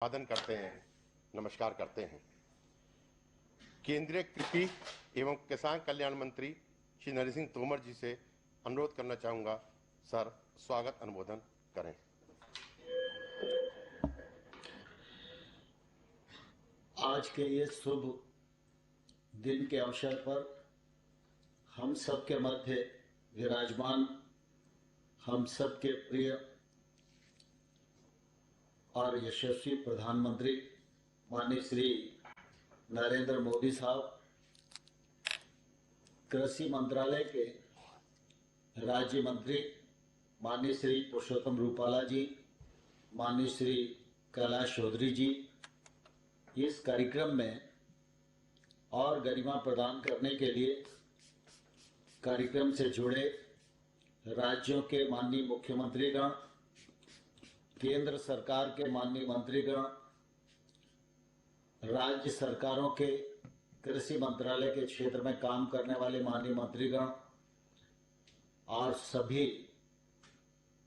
अभिवादन करते हैं, नमस्कार करते हैं। केंद्रीय कृषि एवं किसान कल्याण मंत्री श्री नरेंद्र सिंह तोमर जी से अनुरोध करना चाहूंगा, सर स्वागत अनुमोदन करें। आज के ये शुभ दिन के अवसर पर हम सबके मध्य विराजमान हम सबके प्रिय और यशस्वी प्रधानमंत्री माननीय श्री नरेंद्र मोदी साहब, कृषि मंत्रालय के राज्य मंत्री माननीय श्री पुरुषोत्तम रूपाला जी, माननीय श्री कैलाश चौधरी जी, इस कार्यक्रम में और गरिमा प्रदान करने के लिए कार्यक्रम से जुड़े राज्यों के माननीय मुख्यमंत्रीगण, केंद्र सरकार के माननीय मंत्रीगण, राज्य सरकारों के कृषि मंत्रालय के क्षेत्र में काम करने वाले माननीय मंत्रीगण और सभी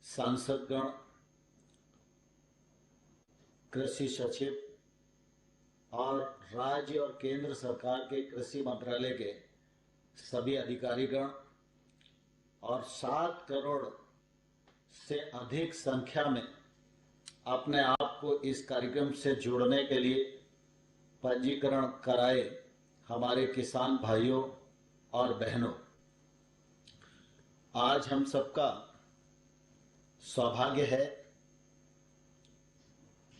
सांसदगण, कृषि सचिव और राज्य और केंद्र सरकार के कृषि मंत्रालय के सभी अधिकारीगण और 7 करोड़ से अधिक संख्या में अपने आप को इस कार्यक्रम से जोड़ने के लिए पंजीकरण कराए हमारे किसान भाइयों और बहनों, आज हम सबका सौभाग्य है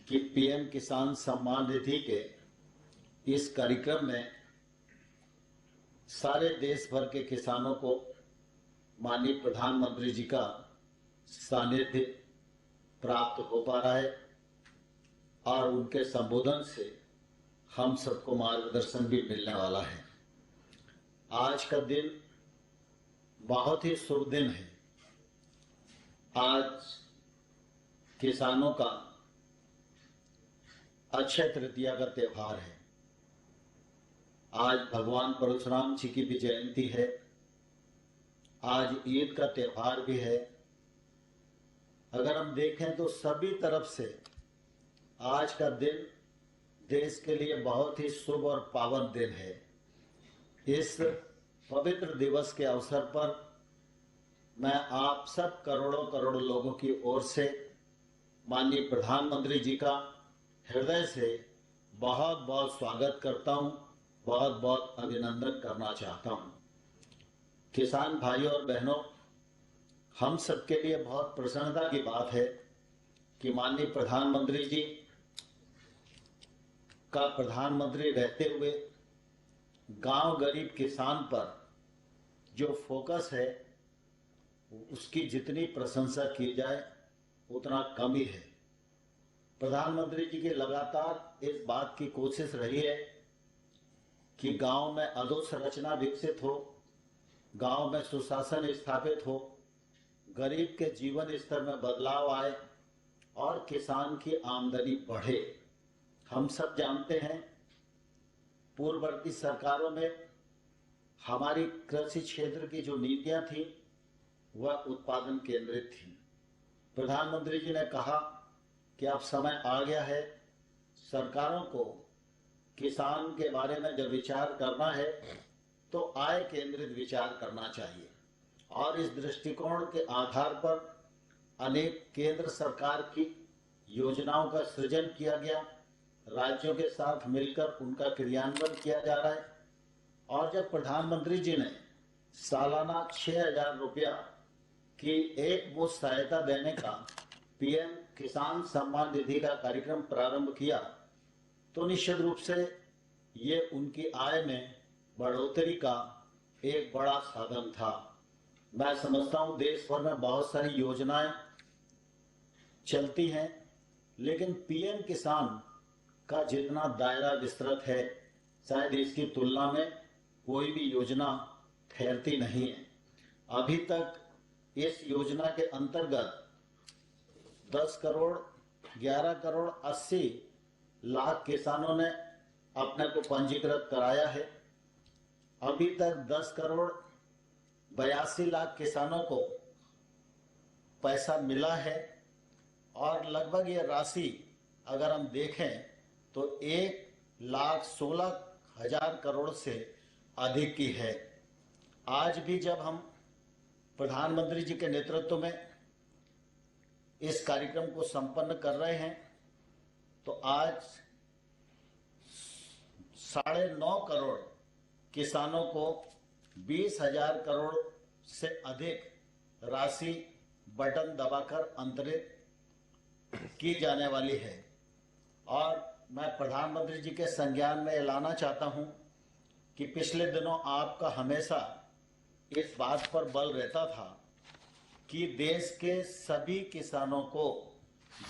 कि पीएम किसान सम्मान निधि के इस कार्यक्रम में सारे देश भर के किसानों को माननीय प्रधानमंत्री जी का सानिध्य प्राप्त हो पा रहा है और उनके संबोधन से हम सबको मार्गदर्शन भी मिलने वाला है। आज का दिन बहुत ही शुभ दिन है। आज किसानों का अक्षय तृतीया का त्योहार है। आज भगवान परशुराम जी की भी जयंती है। आज ईद का त्योहार भी है। अगर हम देखें तो सभी तरफ से आज का दिन देश के लिए बहुत ही शुभ और पावन दिन है। इस पवित्र दिवस के अवसर पर मैं आप सब करोड़ों करोड़ लोगों की ओर से माननीय प्रधानमंत्री जी का हृदय से बहुत बहुत स्वागत करता हूं, बहुत बहुत अभिनंदन करना चाहता हूं। किसान भाइयों और बहनों, हम सबके लिए बहुत प्रसन्नता की बात है कि माननीय प्रधानमंत्री जी का प्रधानमंत्री रहते हुए गांव गरीब किसान पर जो फोकस है उसकी जितनी प्रशंसा की जाए उतना कम ही है। प्रधानमंत्री जी की लगातार इस बात की कोशिश रही है कि गांव में अधोसंरचना विकसित हो, गांव में सुशासन स्थापित हो, गरीब के जीवन स्तर में बदलाव आए और किसान की आमदनी बढ़े। हम सब जानते हैं पूर्ववर्ती सरकारों में हमारी कृषि क्षेत्र की जो नीतियां थी वह उत्पादन केंद्रित थी। प्रधानमंत्री जी ने कहा कि अब समय आ गया है, सरकारों को किसान के बारे में जब विचार करना है तो आय केंद्रित विचार करना चाहिए और इस दृष्टिकोण के आधार पर अनेक केंद्र सरकार की योजनाओं का सृजन किया गया, राज्यों के साथ मिलकर उनका क्रियान्वयन किया जा रहा है। और जब प्रधानमंत्री जी ने सालाना 6,000 रुपया की एक मुश्त सहायता देने का पीएम किसान सम्मान निधि का कार्यक्रम प्रारंभ किया तो निश्चित रूप से ये उनकी आय में बढ़ोतरी का एक बड़ा साधन था। मैं समझता हूं देश भर में बहुत सारी योजनाएं चलती हैं, लेकिन पीएम किसान का जितना दायरा विस्तृत है शायद इसकी तुलना में कोई भी योजना ठहरती नहीं है। अभी तक इस योजना के अंतर्गत 10 करोड़ 11 करोड़ 80 लाख किसानों ने अपने को पंजीकृत कराया है। अभी तक 10 करोड़ 82 लाख किसानों को पैसा मिला है और लगभग ये राशि अगर हम देखें तो 1,16,000 करोड़ से अधिक की है। आज भी जब हम प्रधानमंत्री जी के नेतृत्व में इस कार्यक्रम को संपन्न कर रहे हैं तो आज 9.5 करोड़ किसानों को 20,000 करोड़ से अधिक राशि बटन दबाकर अंतरित की जाने वाली है। और मैं प्रधानमंत्री जी के संज्ञान में लाना चाहता हूं कि पिछले दिनों आपका हमेशा इस बात पर बल रहता था कि देश के सभी किसानों को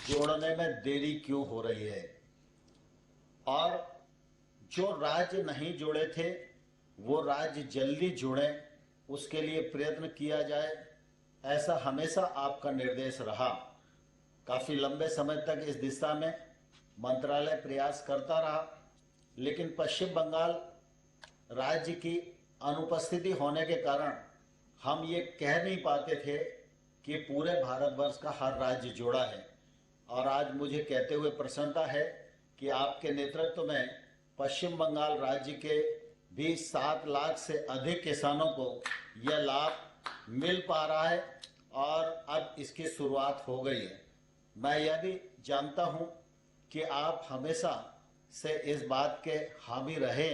जोड़ने में देरी क्यों हो रही है, और जो राज्य नहीं जुड़े थे वो राज्य जल्दी जुड़े, उसके लिए प्रयत्न किया जाए, ऐसा हमेशा आपका निर्देश रहा। काफी लंबे समय तक इस दिशा में मंत्रालय प्रयास करता रहा, लेकिन पश्चिम बंगाल राज्य की अनुपस्थिति होने के कारण हम ये कह नहीं पाते थे कि पूरे भारतवर्ष का हर राज्य जुड़ा है। और आज मुझे कहते हुए प्रसन्नता है कि आपके नेतृत्व में पश्चिम बंगाल राज्य के भी 7 लाख से अधिक किसानों को यह लाभ मिल पा रहा है और अब इसकी शुरुआत हो गई है। मैं यह भी जानता हूं कि आप हमेशा से इस बात के हामी रहे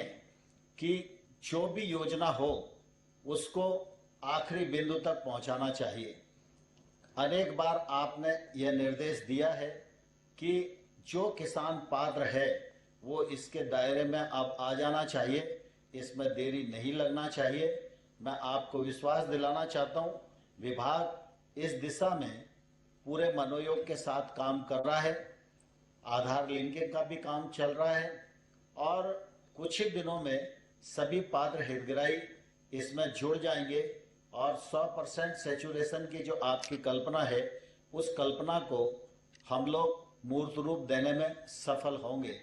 कि जो भी योजना हो उसको आखिरी बिंदु तक पहुंचाना चाहिए। अनेक बार आपने यह निर्देश दिया है कि जो किसान पात्र है वो इसके दायरे में अब आ जाना चाहिए, इसमें देरी नहीं लगना चाहिए। मैं आपको विश्वास दिलाना चाहता हूं, विभाग इस दिशा में पूरे मनोयोग के साथ काम कर रहा है। आधार लिंकिंग का भी काम चल रहा है और कुछ ही दिनों में सभी पात्र हितग्राही इसमें जुड़ जाएंगे और 100% सैचुरेशन की जो आपकी कल्पना है उस कल्पना को हम लोग मूर्त रूप देने में सफल होंगे।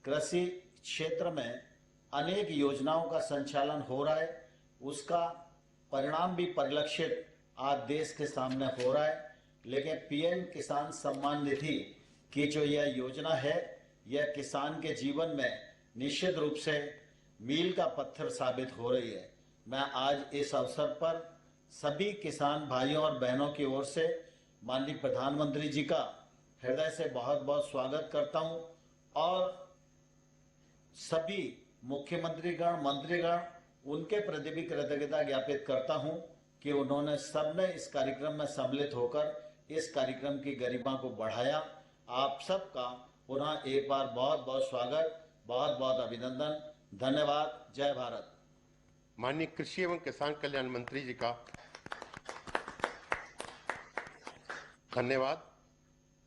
कृषि क्षेत्र में अनेक योजनाओं का संचालन हो रहा है, उसका परिणाम भी परिलक्षित आज देश के सामने हो रहा है। लेकिन पीएम किसान सम्मान निधि की जो यह योजना है यह किसान के जीवन में निश्चित रूप से मील का पत्थर साबित हो रही है। मैं आज इस अवसर पर सभी किसान भाइयों और बहनों की ओर से माननीय प्रधानमंत्री जी का हृदय से बहुत बहुत स्वागत करता हूं और सभी मुख्यमंत्रीगण, मंत्रीगण, उनके प्रति भी कृतज्ञता ज्ञापित करता हूं कि उन्होंने सबने इस कार्यक्रम में सम्मिलित होकर इस कार्यक्रम की गरिमा को बढ़ाया। आप सबका पुनः एक बार बहुत बहुत स्वागत, बहुत बहुत अभिनंदन, धन्यवाद। जय भारत। माननीय कृषि एवं किसान कल्याण मंत्री जी का धन्यवाद।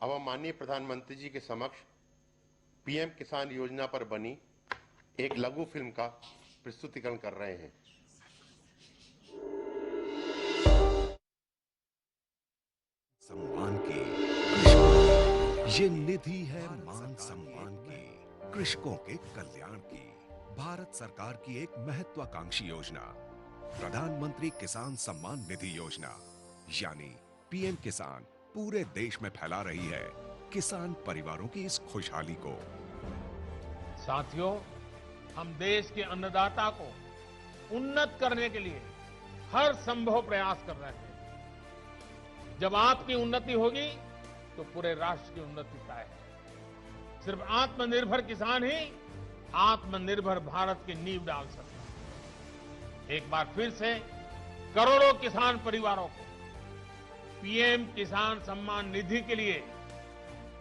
अब हम माननीय प्रधानमंत्री जी के समक्ष पीएम किसान योजना पर बनी एक लघु फिल्म का प्रस्तुतिकरण कर रहे हैं। सम्मान की ये निधि है मान सम्मान की, कृषकों के कल्याण की। भारत सरकार की एक महत्वाकांक्षी योजना प्रधानमंत्री किसान सम्मान निधि योजना यानी पीएम किसान पूरे देश में फैला रही है किसान परिवारों की इस खुशहाली को। साथियों, हम देश के अन्नदाता को उन्नत करने के लिए हर संभव प्रयास कर रहे हैं। जब आपकी उन्नति होगी तो पूरे राष्ट्र की उन्नति तय है। सिर्फ आत्मनिर्भर किसान ही आत्मनिर्भर भारत की नींव डाल सकता है। एक बार फिर से करोड़ों किसान परिवारों को पीएम किसान सम्मान निधि के लिए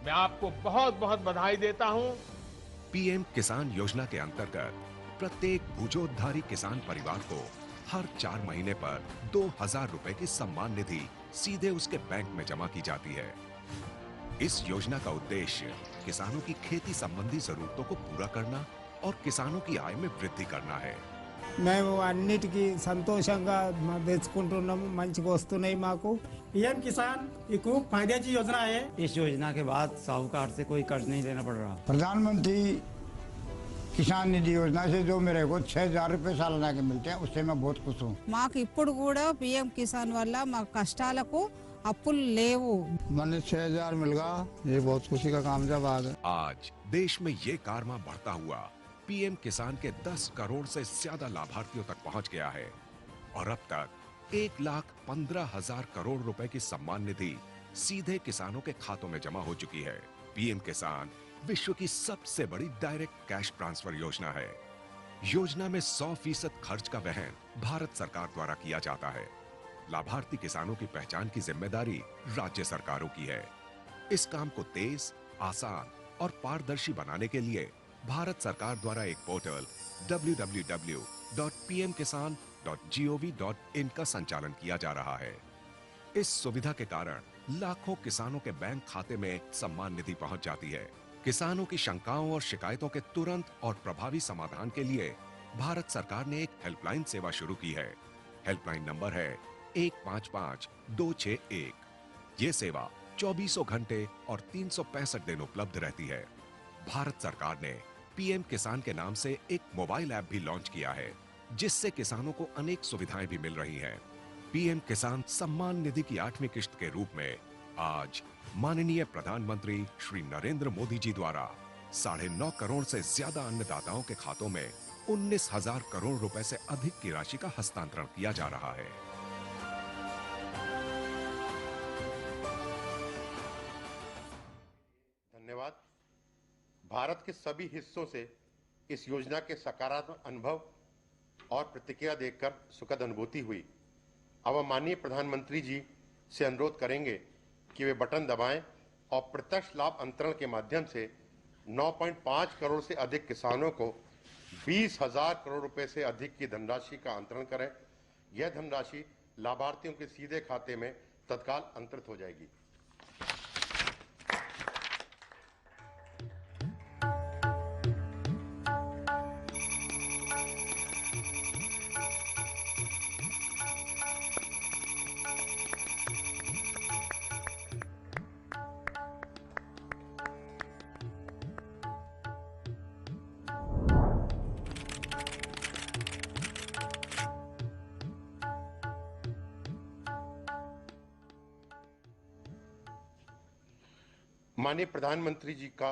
मैं आपको बहुत बहुत बधाई देता हूं। पीएम किसान योजना के अंतर्गत प्रत्येक भूजोद्धारी किसान परिवार को हर 4 महीने पर 2,000 रुपए की सम्मान निधि सीधे उसके बैंक में जमा की जाती है। इस योजना का उद्देश्य किसानों की खेती संबंधी जरूरतों को पूरा करना और किसानों की आय में वृद्धि करना है। మేము అన్నిటికీ సంతోషంగా తెచ్చుకుంటున్నాము, మంచిగా వస్తున్నాయి మాకు। पीएम किसान एक खूब फायद्याची योजना है। इस योजना के बाद साहूकार से कोई कर्ज नहीं लेना पड़ रहा। प्रधानमंत्री किसान निधि योजना से जो मेरे को 6,000 रुपए सालाना के मिलते हैं उससे मैं बहुत खुश हूँ। మాకు ఇప్పుడు కూడా పిఎం కిసాన్ వల్ల మా కష్టాలకు అప్పులు లేవు. मैंने 6,000 मिल गया, ये बहुत खुशी का काम जब आ गया। आज देश में ये कारवां बढ़ता हुआ पीएम किसान के 10 करोड़ से ज्यादा लाभार्थियों तक पहुंच गया है और अब तक 1,15,000 करोड़ रुपए की सम्मान निधि सीधे किसानों के खातों में जमा हो चुकी है। पीएम किसान विश्व की सबसे बड़ी डायरेक्ट कैश ट्रांसफर योजना है। योजना में 100% खर्च का वहन भारत सरकार द्वारा किया जाता है। लाभार्थी किसानों की पहचान की जिम्मेदारी राज्य सरकारों की है। इस काम को तेज, आसान और पारदर्शी बनाने के लिए भारत सरकार द्वारा एक पोर्टल www.pmkisan.gov.in का संचालन किया जा रहा है। इस सुविधा के कारण लाखों किसानों के बैंक खाते में सम्मान निधि पहुंच जाती है। किसानों की शंकाओं और शिकायतों के तुरंत और प्रभावी समाधान के लिए भारत सरकार ने एक हेल्पलाइन सेवा शुरू की है। हेल्पलाइन नंबर है 155-261। ये सेवा 24 घंटे और 365 दिन उपलब्ध रहती है। भारत सरकार ने पीएम किसान के नाम से एक मोबाइल ऐप भी लॉन्च किया है, जिससे किसानों को अनेक सुविधाएं भी मिल रही हैं। पीएम किसान सम्मान निधि की 8वीं किश्त के रूप में आज माननीय प्रधानमंत्री श्री नरेंद्र मोदी जी द्वारा 9.5 करोड़ से ज्यादा अन्नदाताओं के खातों में 19,000 करोड़ रुपए से अधिक की राशि का हस्तांतरण किया जा रहा है। धन्यवाद। भारत के सभी हिस्सों से इस योजना के सकारात्मक अनुभव और प्रतिक्रिया देखकर सुखद अनुभूति हुई। अब हम माननीय प्रधानमंत्री जी से अनुरोध करेंगे कि वे बटन दबाएं और प्रत्यक्ष लाभ अंतरण के माध्यम से 9.5 करोड़ से अधिक किसानों को 20,000 करोड़ रुपए से अधिक की धनराशि का अंतरण करें। यह धनराशि लाभार्थियों के सीधे खाते में तत्काल अंतरित हो जाएगी। माननीय प्रधानमंत्री जी का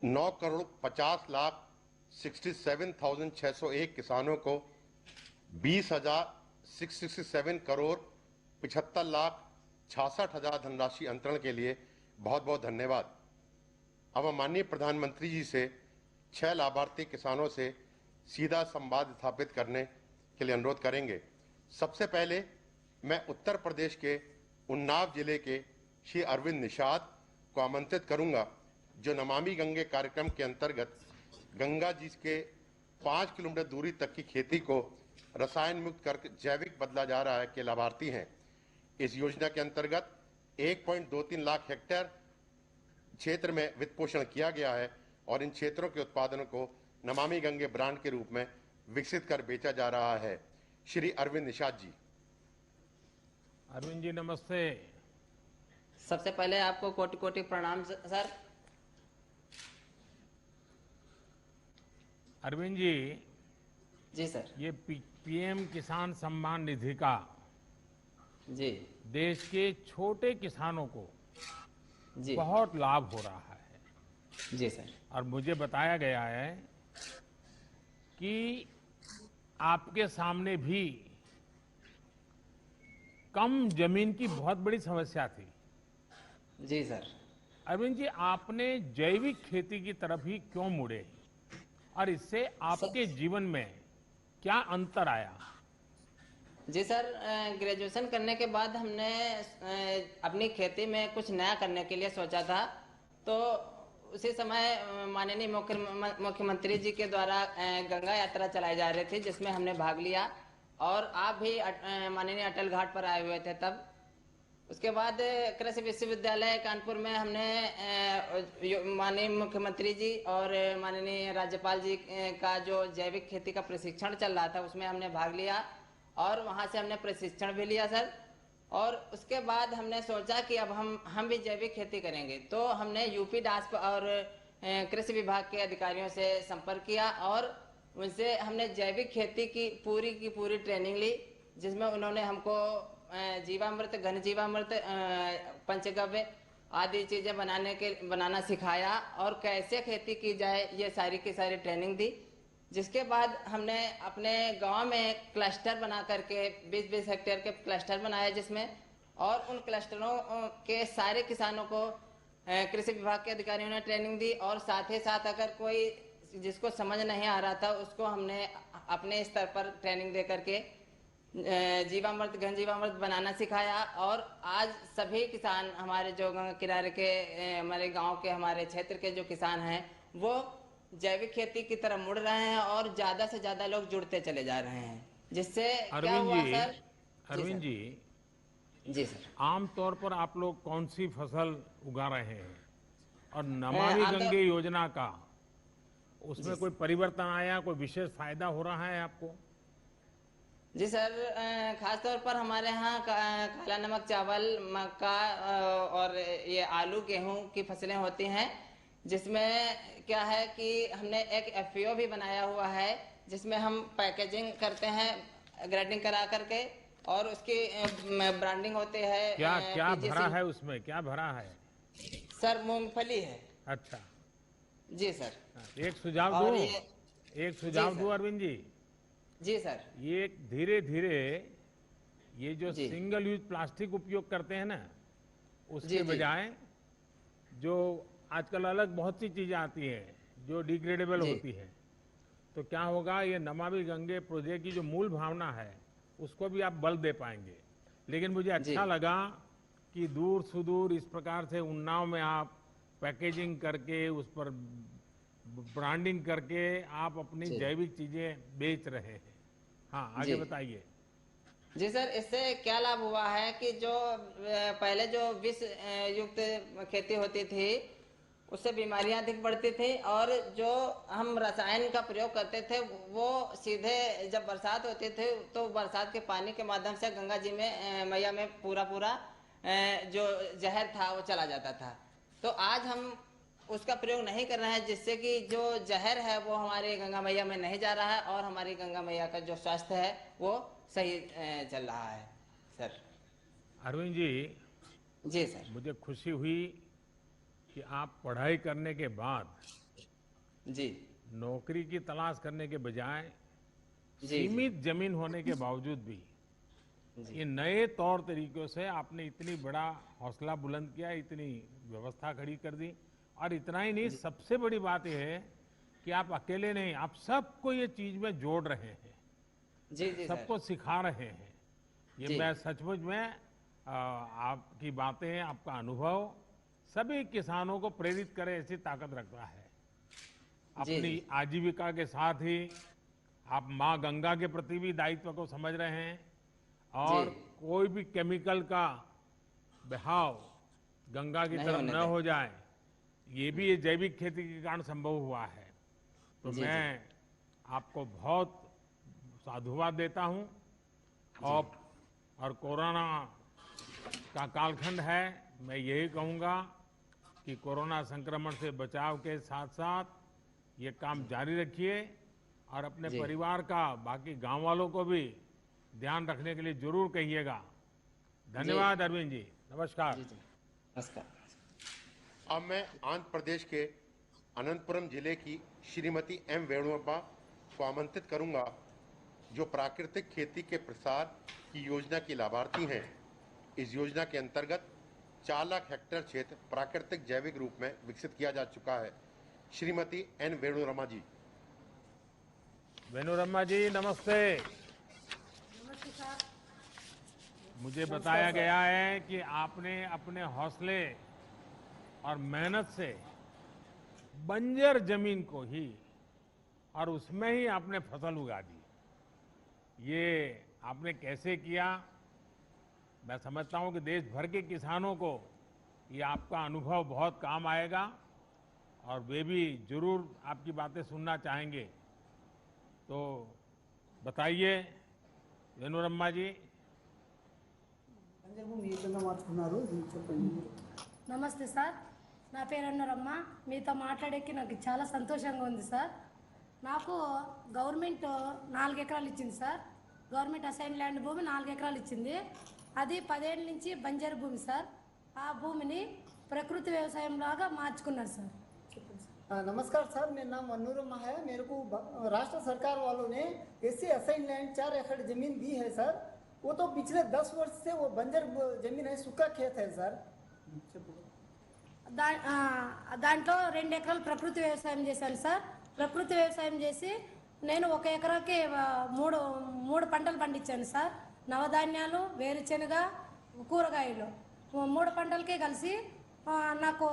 9,50,67,601 किसानों को 20,667 करोड़ 75,66,000 धनराशि अंतरण के लिए बहुत बहुत धन्यवाद। अब हम माननीय प्रधानमंत्री जी से 6 लाभार्थी किसानों से सीधा संवाद स्थापित करने के लिए अनुरोध करेंगे। सबसे पहले मैं उत्तर प्रदेश के उन्नाव जिले के श्री अरविंद निषाद को आमंत्रित करूंगा, जो नमामि गंगे कार्यक्रम के अंतर्गत गंगा जी के 5 किलोमीटर दूरी तक की खेती को रसायन मुक्त कर जैविक बदला जा रहा है के लाभार्थी हैं। इस योजना के अंतर्गत 1.23 लाख हेक्टेयर क्षेत्र में वित्त पोषण किया गया है और इन क्षेत्रों के उत्पादनों को नमामि गंगे ब्रांड के रूप में विकसित कर बेचा जा रहा है। श्री अरविंद निषाद जी। अरविंद जी नमस्ते। सबसे पहले आपको कोटि कोटि प्रणाम सर। अरविंद जी। जी सर। ये पीएम किसान सम्मान निधि का जी देश के छोटे किसानों को जी बहुत लाभ हो रहा है। जी सर। और मुझे बताया गया है कि आपके सामने भी कम जमीन की बहुत बड़ी समस्या थी। जी सर। अरविंद जी, आपने जैविक खेती की तरफ ही क्यों मुड़े और इससे आपके जीवन में क्या अंतर आया? जी सर, ग्रेजुएशन करने के बाद हमने अपनी खेती में कुछ नया करने के लिए सोचा था। तो उसी समय माननीय मुख्यमंत्री जी के द्वारा गंगा यात्रा चलाई जा रही थी, जिसमें हमने भाग लिया और आप भी माननीय अटल घाट पर आए हुए थे तब। उसके बाद कृषि विश्वविद्यालय कानपुर में हमने माननीय मुख्यमंत्री जी और माननीय राज्यपाल जी का जो जैविक खेती का प्रशिक्षण चल रहा था उसमें हमने भाग लिया और वहां से हमने प्रशिक्षण भी लिया सर। और उसके बाद हमने सोचा कि अब हम भी जैविक खेती करेंगे। तो हमने यूपी डास और कृषि विभाग के अधिकारियों से संपर्क किया और उनसे हमने जैविक खेती की पूरी ट्रेनिंग ली, जिसमें उन्होंने हमको जीवामृत, घन जीवामृत, पंचगव्य आदि चीजें बनाना सिखाया और कैसे खेती की जाए ये सारी की सारी ट्रेनिंग दी। जिसके बाद हमने अपने गांव में क्लस्टर बना करके 20-20 हेक्टेयर के क्लस्टर बनाए, जिसमें और उन क्लस्टरों के सारे किसानों को कृषि विभाग के अधिकारियों ने ट्रेनिंग दी और साथ ही साथ अगर कोई जिसको समझ नहीं आ रहा था उसको हमने अपने स्तर पर ट्रेनिंग दे करके जीवामृत, घन जीवामृत बनाना सिखाया। और आज सभी किसान हमारे जो गंगा किनारे के हमारे गांव के हमारे क्षेत्र के जो किसान हैं वो जैविक खेती की तरफ मुड़ रहे हैं और ज्यादा से ज्यादा लोग जुड़ते चले जा रहे हैं। जिससे क्या हुआ सर? अरविंद जी, जी सर, आमतौर पर आप लोग कौन सी फसल उगा रहे हैं और नमामि गंगे योजना का उसमें कोई परिवर्तन आया, कोई विशेष फायदा हो रहा है आपको? जी सर, खास तौर पर हमारे यहाँ काला नमक चावल, मक्का और ये आलू गेहूं की फसलें होती हैं, जिसमें क्या है कि हमने एक एफपीओ भी बनाया हुआ है जिसमें हम पैकेजिंग करते हैं ग्रेडिंग करा करके और उसकी ब्रांडिंग होती है। क्या क्या भरा है उसमें, क्या भरा है? सर मूंगफली है। अच्छा जी सर, एक सुझाव दूं अरविंद जी। जी सर, ये धीरे धीरे ये जो सिंगल यूज प्लास्टिक उपयोग करते हैं ना, उसके बजाय जो आजकल अलग बहुत सी चीजें आती हैं जो डिग्रेडेबल होती है, तो क्या होगा, ये नमामि गंगे प्रोजेक्ट की जो मूल भावना है उसको भी आप बल दे पाएंगे। लेकिन मुझे अच्छा लगा कि दूर सुदूर इस प्रकार से उन्नाव में आप पैकेजिंग करके उस पर ब्रांडिंग करके आप अपनी जैविक चीजें बेच रहे हैं। हाँ, आगे बताइए। जी सर, इससे क्या लाभ हुआ है कि जो पहले जो विष युक्त खेती होती थी उससे बीमारियां अधिक बढ़ती थी और जो हम रसायन का प्रयोग करते थे वो सीधे जब बरसात होती थी तो बरसात के पानी के माध्यम से गंगा जी में मैया में पूरा जो जहर था वो चला जाता था। तो आज हम उसका प्रयोग नहीं कर रहे हैं, जिससे कि जो जहर है वो हमारी गंगा मैया में नहीं जा रहा है और हमारी गंगा मैया का जो स्वास्थ्य है वो सही चल रहा है। सर अरविंद जी सर, मुझे खुशी हुई कि आप पढ़ाई करने के बाद नौकरी की तलाश करने के बजाय सीमित जमीन होने के बावजूद भी ये नए तौर तरीकों से आपने इतनी बड़ा हौसला बुलंद किया, इतनी व्यवस्था खड़ी कर दी। और इतना ही नहीं, सबसे बड़ी बात यह है कि आप अकेले नहीं, आप सबको ये चीज में जोड़ रहे हैं, सबको सिखा रहे हैं। ये मैं सचमुच में आपकी बातें, आपका अनुभव सभी किसानों को प्रेरित करे ऐसी ताकत रखता है। अपनी आजीविका के साथ ही आप माँ गंगा के प्रति भी दायित्व को समझ रहे हैं और कोई भी केमिकल का बहाव गंगा की तरफ न हो जाए, ये भी ये जैविक खेती के कारण संभव हुआ है। तो मैं आपको बहुत साधुवाद देता हूं। और कोरोना का कालखंड है, मैं यही कहूंगा कि कोरोना संक्रमण से बचाव के साथ साथ ये काम जारी रखिए और अपने परिवार का, बाकी गांव वालों को भी ध्यान रखने के लिए जरूर कहिएगा। धन्यवाद अरविंद जी, नमस्कार। नमस्कार। अब मैं आंध्र प्रदेश के अनंतपुरम जिले की श्रीमती एम वेणुअप्पा को आमंत्रित करूंगा, जो प्राकृतिक खेती के प्रसार की योजना की लाभार्थी हैं। इस योजना के अंतर्गत 4 लाख हेक्टेयर क्षेत्र प्राकृतिक जैविक रूप में विकसित किया जा चुका है। श्रीमती एन वेणुरमा जी। वेणुरमा जी नमस्ते। नमस्ते सर। मुझे बताया गया है कि आपने अपने हौसले और मेहनत से बंजर जमीन को ही और उसमें ही आपने फसल उगा दी। ये आपने कैसे किया? मैं समझता हूं कि देश भर के किसानों को ये आपका अनुभव बहुत काम आएगा और वे भी जरूर आपकी बातें सुनना चाहेंगे। तो बताइए वेणुरम्मा जी। నమస్తే సార్, నా పేరు అన్నరమ్మ. మీతో మాట్లాడేకి నాకు చాలా సంతోషంగా ఉంది సార్. నాకు గవర్నమెంట్ 4 ఎకరాలు ఇచ్చింది సార్. గవర్నమెంట్ అసైన్ ల్యాండ్ భూమి 4 ఎకరాలు ఇచ్చింది. అది 10 ఏళ్ళ నుంచి బంజరు భూమి సార్. ఆ భూమిని ప్రకృతి వ్యవసాయం లాగా మార్చుకున్నారు సార్. नमस्कार सर, मेरा नाम मनोरमा है। मेरे को राष्ट्र सरकार वालों ने एससी असाइन लैंड 4 एकड़ जमीन दी है सर। वो तो पिछले 10 वर्ष से वो बंजर जमीन है, सूखा खेत है सर। దాంట్లో 2 ఎకరాలు ప్రకృతి వ్యవసాయం చేశాను సార్. ప్రకృతి వ్యవసాయం చేసి నేను 1 ఎకరాకి మూడు పంటలు పండించాను సార్. నవధాన్యాలు, వేరుశెనగ, కూరగాయలు 3 పంటలకే కలిసి నాకు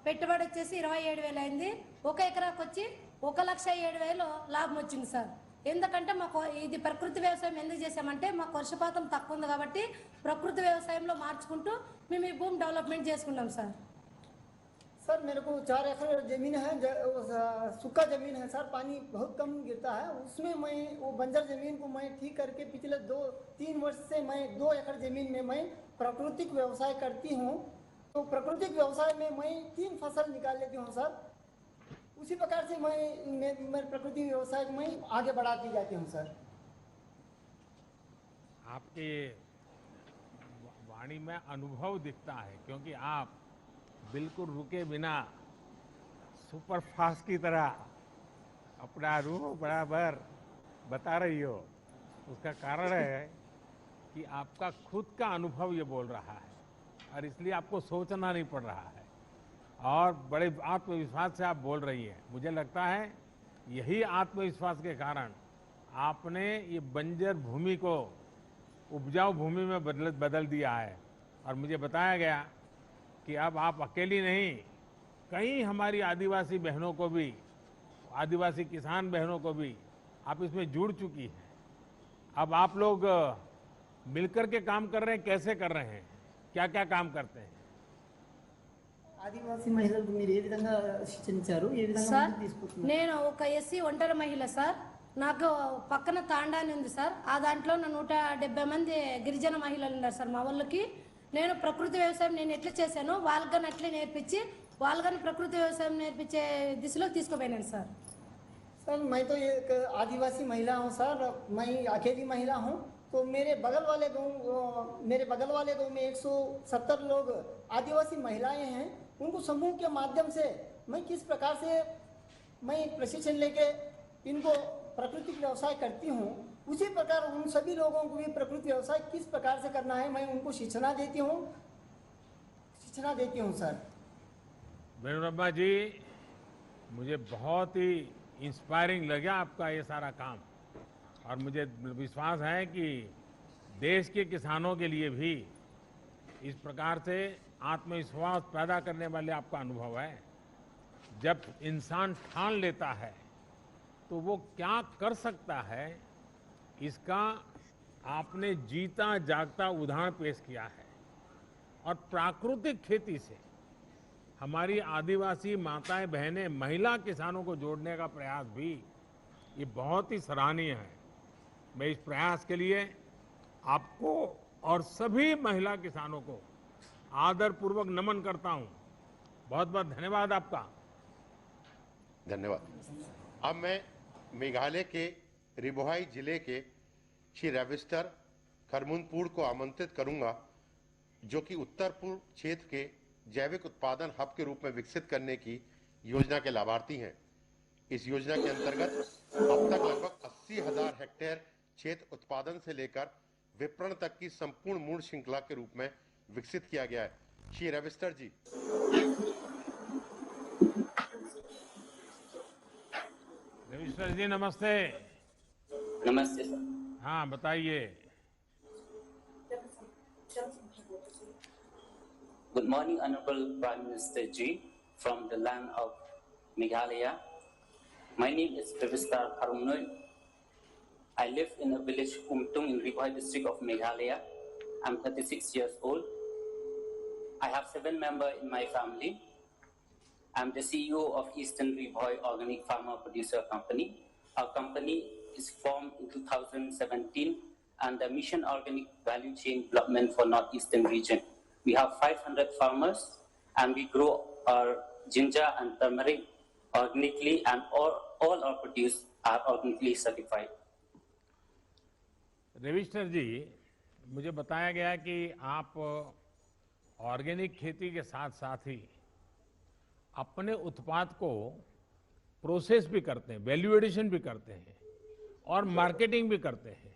పెట్టుబడి వచ్చేసి 27,000 అయింది. 1 ఎకరాకి వచ్చి 1,07,000 లాభం వచ్చింది సార్. ఎందుకంటే మాకు ఇది ప్రకృతి వ్యవసాయం ఎందుకు చేసామంటే మాకు వర్షపాతం తక్కువ ఉంది కాబట్టి ప్రకృతి వ్యవసాయంలో మార్చుకుంటూ మేము ఈ భూమి డెవలప్మెంట్ చేసుకున్నాం సార్. सर मेरे को 4 एकड़ जमीन है, सूखा जमीन है सर, पानी बहुत कम गिरता है। उसमें मैं वो बंजर जमीन को मैं ठीक करके पिछले 2-3 वर्ष से मैं 2 एकड़ जमीन में मैं प्राकृतिक व्यवसाय करती हूँ। तो प्राकृतिक व्यवसाय में मैं 3 फसल निकाल लेती हूँ सर। उसी प्रकार से मैं प्रकृति व्यवसाय में आगे बढ़ाती जाती हूँ सर। आपके वाणी में अनुभव दिखता है, क्योंकि आप बिल्कुल रुके बिना सुपर फास्ट की तरह अपना रूह बराबर बता रही हो। उसका कारण है कि आपका खुद का अनुभव ये बोल रहा है और इसलिए आपको सोचना नहीं पड़ रहा है और बड़े आत्मविश्वास से आप बोल रही हैं। मुझे लगता है यही आत्मविश्वास के कारण आपने ये बंजर भूमि को उपजाऊ भूमि में बदल दिया है। और मुझे बताया गया कि अब आप अकेली नहीं, कई हमारी आदिवासी बहनों को भी, आदिवासी किसान बहनों को भी आप इसमें जुड़ चुकी हैं। अब आप लोग मिलकर के काम कर रहे हैं, कैसे कर रहे हैं, क्या क्या काम करते हैं? ఆదివాసీ మహిళలకు మీరు ఏ విధంగా శిక్షణ ఇచ్చారు, ఏ విధంగా సార్ ముందుకు తీసుకుంటున్నారు? నేను ఒక ఎస్సీ ఒంటరి మహిళ సార్. నాకు పక్కన తాండాని ఉంది సార్. ఆ దాంట్లో 170 మంది గిరిజన మహిళలు ఉన్నారు సార్ మా వాళ్ళకి. నేను ప్రకృతి వ్యవసాయం నేను ఎట్లా చేశానో వాళ్ళకని అట్లే నేర్పించి వాళ్ళకని ప్రకృతి వ్యవసాయం నేర్పించే దిశలో తీసుకుపోయినాను సార్. सर मैं तो एक आदिवासी महिला हूँ सर, मैं अकेली महिला हूँ। तो मेरे बगल वाले गांव में 170 लोग आदिवासी महिलाएं हैं। उनको समूह के माध्यम से मैं किस प्रकार से मैं प्रशिक्षण लेके इनको प्राकृतिक व्यवसाय करती हूँ, उसी प्रकार उन सभी लोगों को भी प्रकृति व्यवसाय किस प्रकार से करना है मैं उनको शिक्षणा देती हूँ सर। वेणुरम्मा जी, मुझे बहुत ही इंस्पायरिंग लगा आपका ये सारा काम और मुझे विश्वास है कि देश के किसानों के लिए भी इस प्रकार से आत्मविश्वास पैदा करने वाले आपका अनुभव है। जब इंसान ठान लेता है तो वो क्या कर सकता है, इसका आपने जीता जागता उदाहरण पेश किया है। और प्राकृतिक खेती से हमारी आदिवासी माताएं बहनें महिला किसानों को जोड़ने का प्रयास भी ये बहुत ही सराहनीय है। मैं इस प्रयास के लिए आपको और सभी महिला किसानों को आदरपूर्वक नमन करता हूं। बहुत बहुत धन्यवाद आपका। धन्यवाद। अब मैं मेघालय के रिबोहाई जिले के श्री रविस्टर खरमुनपुर को आमंत्रित करूंगा, जो कि उत्तर पूर्व क्षेत्र के जैविक उत्पादन हब के रूप में विकसित करने की योजना के लाभार्थी हैं। इस योजना के अंतर्गत अब तक लगभग 80,000 हेक्टेयर क्षेत्र उत्पादन से लेकर विपणन तक की संपूर्ण मूल श्रृंखला के रूप में विकसित किया गया है। श्री रविस्टर जी। रविस्टर जी नमस्ते। नमस्ते सर। हाँ बताइए। Good morning, Honorable Prime Minister Ji, from the land of Meghalaya. My name is Ravistar Harumnoy. I live in a village Umtung in Ribohai district of Meghalaya. I'm 36 years old. I have 7 members in my family. I'm the CEO of Eastern Ribohai Organic Farmer Producer Company. Our company is formed in 2017 under Mission Organic Value Chain Development for Northeastern region. We have 500 farmers and we grow our ginger and turmeric organically, and all our produce are organically certified. रविस्टर जी, मुझे बताया गया है कि आप organic खेती के साथ साथ ही अपने उत्पाद को प्रोसेस भी करते हैं, वैल्यू एडिशन भी करते हैं और मार्केटिंग भी करते हैं।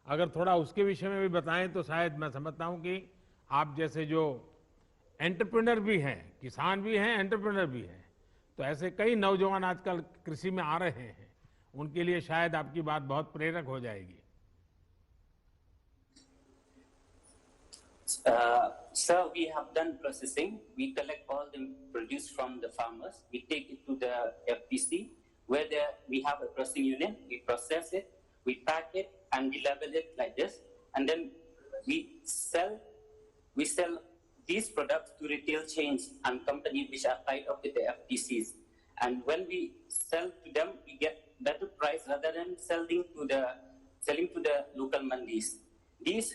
अगर थोड़ा उसके विषय में भी बताएं तो शायद मैं समझता हूं कि आप जैसे जो एंटरप्रेन्योर भी हैं, किसान भी हैं, एंटरप्रेन्योर भी हैं, तो ऐसे कई नौजवान आजकल कृषि में आ रहे हैं, उनके लिए शायद आपकी बात बहुत प्रेरक हो जाएगी। Sir, we have done processing. We collect all the produce from the farmers. We take it to the FPC, where we have a processing unit. We process it, we pack it, and we label it like this. And then we sell these products to retail chains and companies which are tied up with the FPCs. And when we sell to them, we get better price rather than selling to the local mandis. These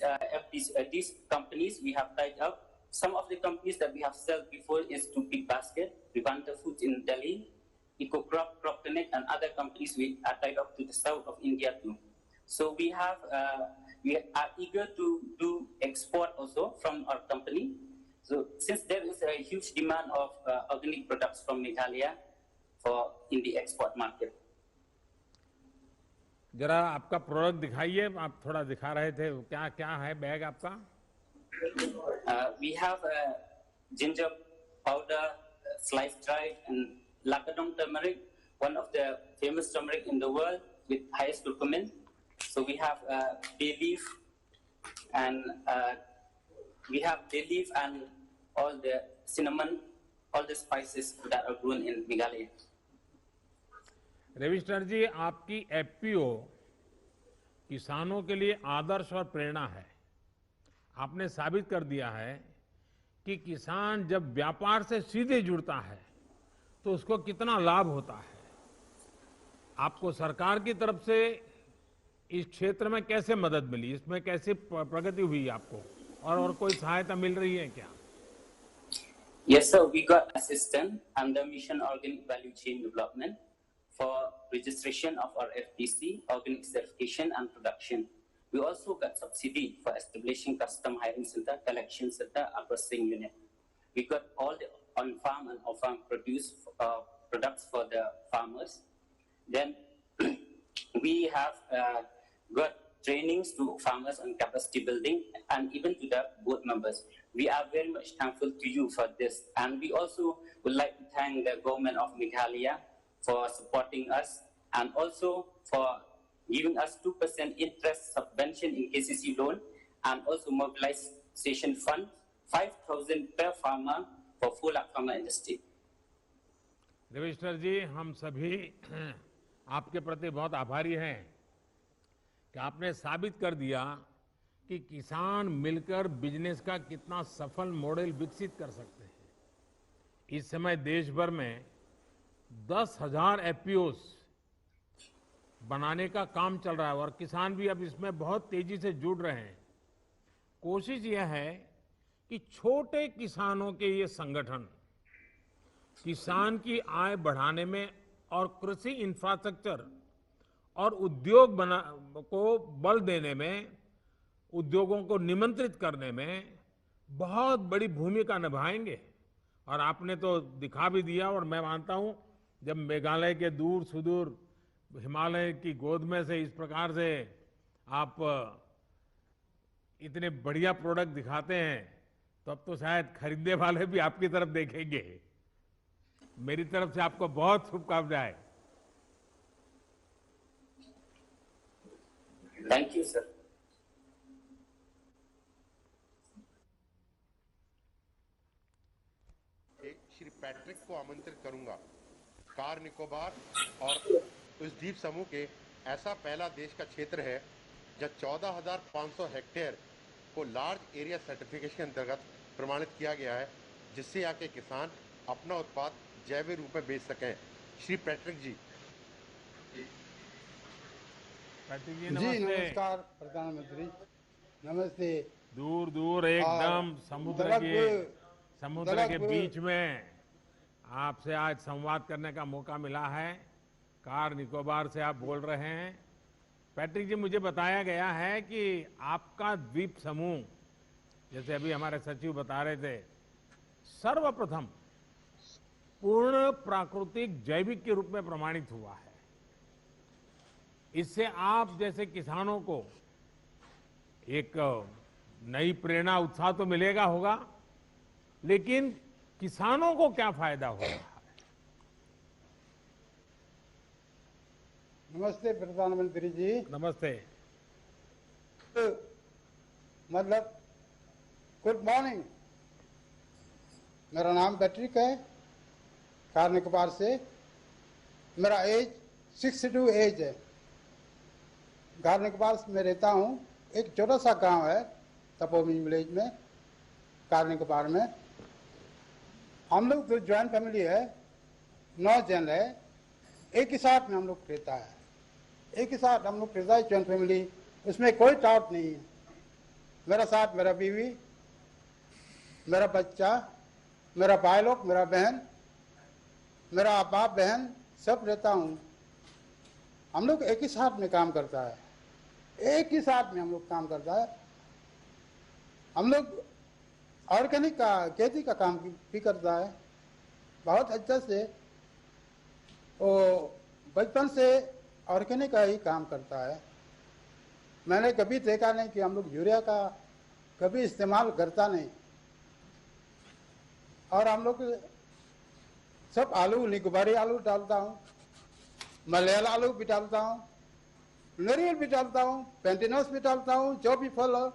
companies we have tied up. Some of the companies that we have sold before is to Big Basket, Vivanta Foods in Delhi, EcoCrop, Proctonet, and other companies we are tied up to the south of India too. So we are eager to do export also from our company. So since there is a huge demand of organic products from Meghalaya in the export market. जरा आपका product दिखाइए, आप थोड़ा दिखा रहे थे, क्या क्या है बैग आपका? We have ginger powder, sliced dried, and Lakadong turmeric, one of the famous turmeric in the world with highest curcumin. So we have bay leaf, and all the cinnamon, all the spices that are grown in Meghalaya. Ravishankar जी, आपकी FPO किसानों के लिए आदर्श और प्रेरणा है। आपने साबित कर दिया है कि किसान जब व्यापार से सीधे जुड़ता है तो उसको कितना लाभ होता है। आपको सरकार की तरफ से इस क्षेत्र में कैसे मदद मिली, इसमें कैसे प्रगति हुई आपको, और कोई सहायता मिल रही है क्या? Yes sir, we got assistance under Mission Organic Value Chain Development for registration of our FPC, organic certification and production. We also got subsidy for establishing custom hiring center, collection center, and processing unit. We got all the on-farm and off-farm products for the farmers. Then we have got trainings to farmers on capacity building and even to the board members. We are very much thankful to you for this. And we also would like to thank the government of Meghalaya for supporting us and also for giving us 2% interest subvention in KCC loan and also mobilization fund, 5,000 per farmer for 4 lakh farmer industry. Ravishankar जी, हम सभी आपके प्रति बहुत आभारी हैं कि आपने साबित कर दिया कि किसान मिलकर बिजनेस का कितना सफल मॉडल विकसित कर सकते हैं। इस समय देश भर में 10,000 एफपीओस बनाने का काम चल रहा है और किसान भी अब इसमें बहुत तेजी से जुड़ रहे हैं। कोशिश यह है कि छोटे किसानों के ये संगठन किसान की आय बढ़ाने में और कृषि इंफ्रास्ट्रक्चर और उद्योग को बल देने में, उद्योगों को निमंत्रित करने में बहुत बड़ी भूमिका निभाएंगे। और आपने तो दिखा भी दिया, और मैं मानता हूं जब मेघालय के दूर सुदूर हिमालय की गोद में से इस प्रकार से आप इतने बढ़िया प्रोडक्ट दिखाते हैं तो अब तो शायद खरीदने वाले भी आपकी तरफ देखेंगे। मेरी तरफ से आपको बहुत शुभकामनाएं। Thank you sir. Shri Patrick को आमंत्रित करूंगा। कार निकोबार और उस द्वीप समूह के ऐसा पहला देश का क्षेत्र है जब 14,500 हेक्टेयर को लार्ज एरिया सर्टिफिकेशन के अंतर्गत प्रमाणित किया गया है, जिससे यहाँ के किसान अपना उत्पाद जैविक रूप में बेच सकें। श्री पैट्रिक जी। पैट्रिक जी, जी नमस्कार प्रधानमंत्री, नमस्ते। दूर दूर एकदम समुद्र के बीच में आपसे आज संवाद करने का मौका मिला है। कार निकोबार से आप बोल रहे हैं पैट्रिक जी, मुझे बताया गया है कि आपका द्वीप समूह, जैसे अभी हमारे सचिव बता रहे थे, सर्वप्रथम पूर्ण प्राकृतिक जैविक के रूप में प्रमाणित हुआ है। इससे आप जैसे किसानों को एक नई प्रेरणा, उत्साह तो मिलेगा होगा, लेकिन किसानों को क्या फायदा होगा? नमस्ते प्रधानमंत्री जी। नमस्ते। मतलब गुड मॉर्निंग। मेरा नाम पैट्रिक है, कार निकोबार से। मेरा एज 62 एज है। कार निकोबार में रहता हूँ। एक छोटा सा गांव है तपोमी विलेज में, कार निकोबार में। हम लोग जो ज्वाइंट फैमिली है, 9 जन है। एक ही साथ में हम लोग रहता है, एक ही साथ हम लोग रहता है, ज्वाइंट फैमिली। उसमें कोई डाउट नहीं है। मेरा साथ मेरा बीवी, मेरा बच्चा, मेरा भाई लोग, मेरा बहन, मेरा बाप बहन सब रहता हूँ। हम लोग एक ही साथ में काम करता है, एक ही साथ में हम लोग काम करता है। हम लोग ऑर्गेनिक का खेती का काम भी करता है बहुत अच्छा से। वो बचपन से ऑर्गेनिक का ही काम करता है। मैंने कभी देखा नहीं कि हम लोग यूरिया का कभी इस्तेमाल करता नहीं। और हम लोग सब आलू, निकोबारी आलू डालता हूँ, मलयाल आलू भी डालता हूँ, नारियल भी डालता हूँ, पेंटिनस भी डालता हूँ, जो भी फल हो,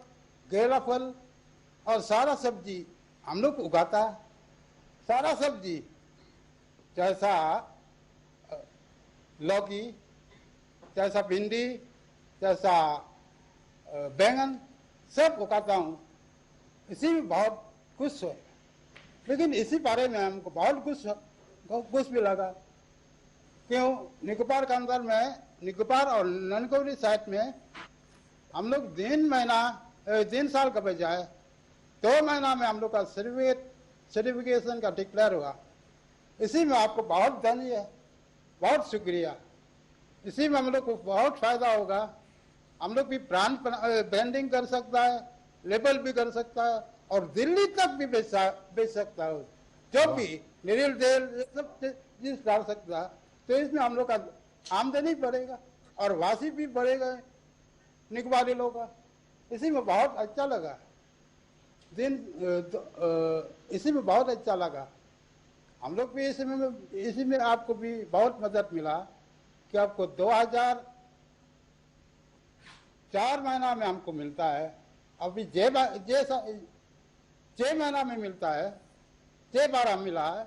केला फल और सारा सब्जी हम लोग उगाता है। सारा सब्जी जैसा लौकी, जैसा भिंडी, जैसा बैंगन सब उगाता हूँ। इसी में बहुत खुश है। लेकिन इसी बारे में हमको बहुत कुछ भी लगा। क्यों? निकोबार के अंदर में, निकोबार और ननकोबरी साइड में हम लोग 3 साल का बजाय 2 महीना में हम लोग का सर्टिफिकेशन का डिक्लेयर हुआ। इसी में आपको बहुत धन्य है, बहुत शुक्रिया। इसी में हम लोग को बहुत फायदा होगा। हम लोग भी ब्रांडिंग कर सकता है, लेबल भी कर सकता है और दिल्ली तक भी बेच सकता है। जो भी नारियल तेल सब चीज डाल सकता है। तो इसमें हम लोग का आमदनी बढ़ेगा और वासी भी बढ़ेगा निकोबारी लोगों का। इसी में बहुत अच्छा लगा। इसी में बहुत अच्छा लगा। हम लोग भी इसी में आपको भी बहुत मदद मिला कि आपको 2004 महीना में हमको मिलता है। अभी 6 महीना में मिलता है, 6 बार हम मिला है।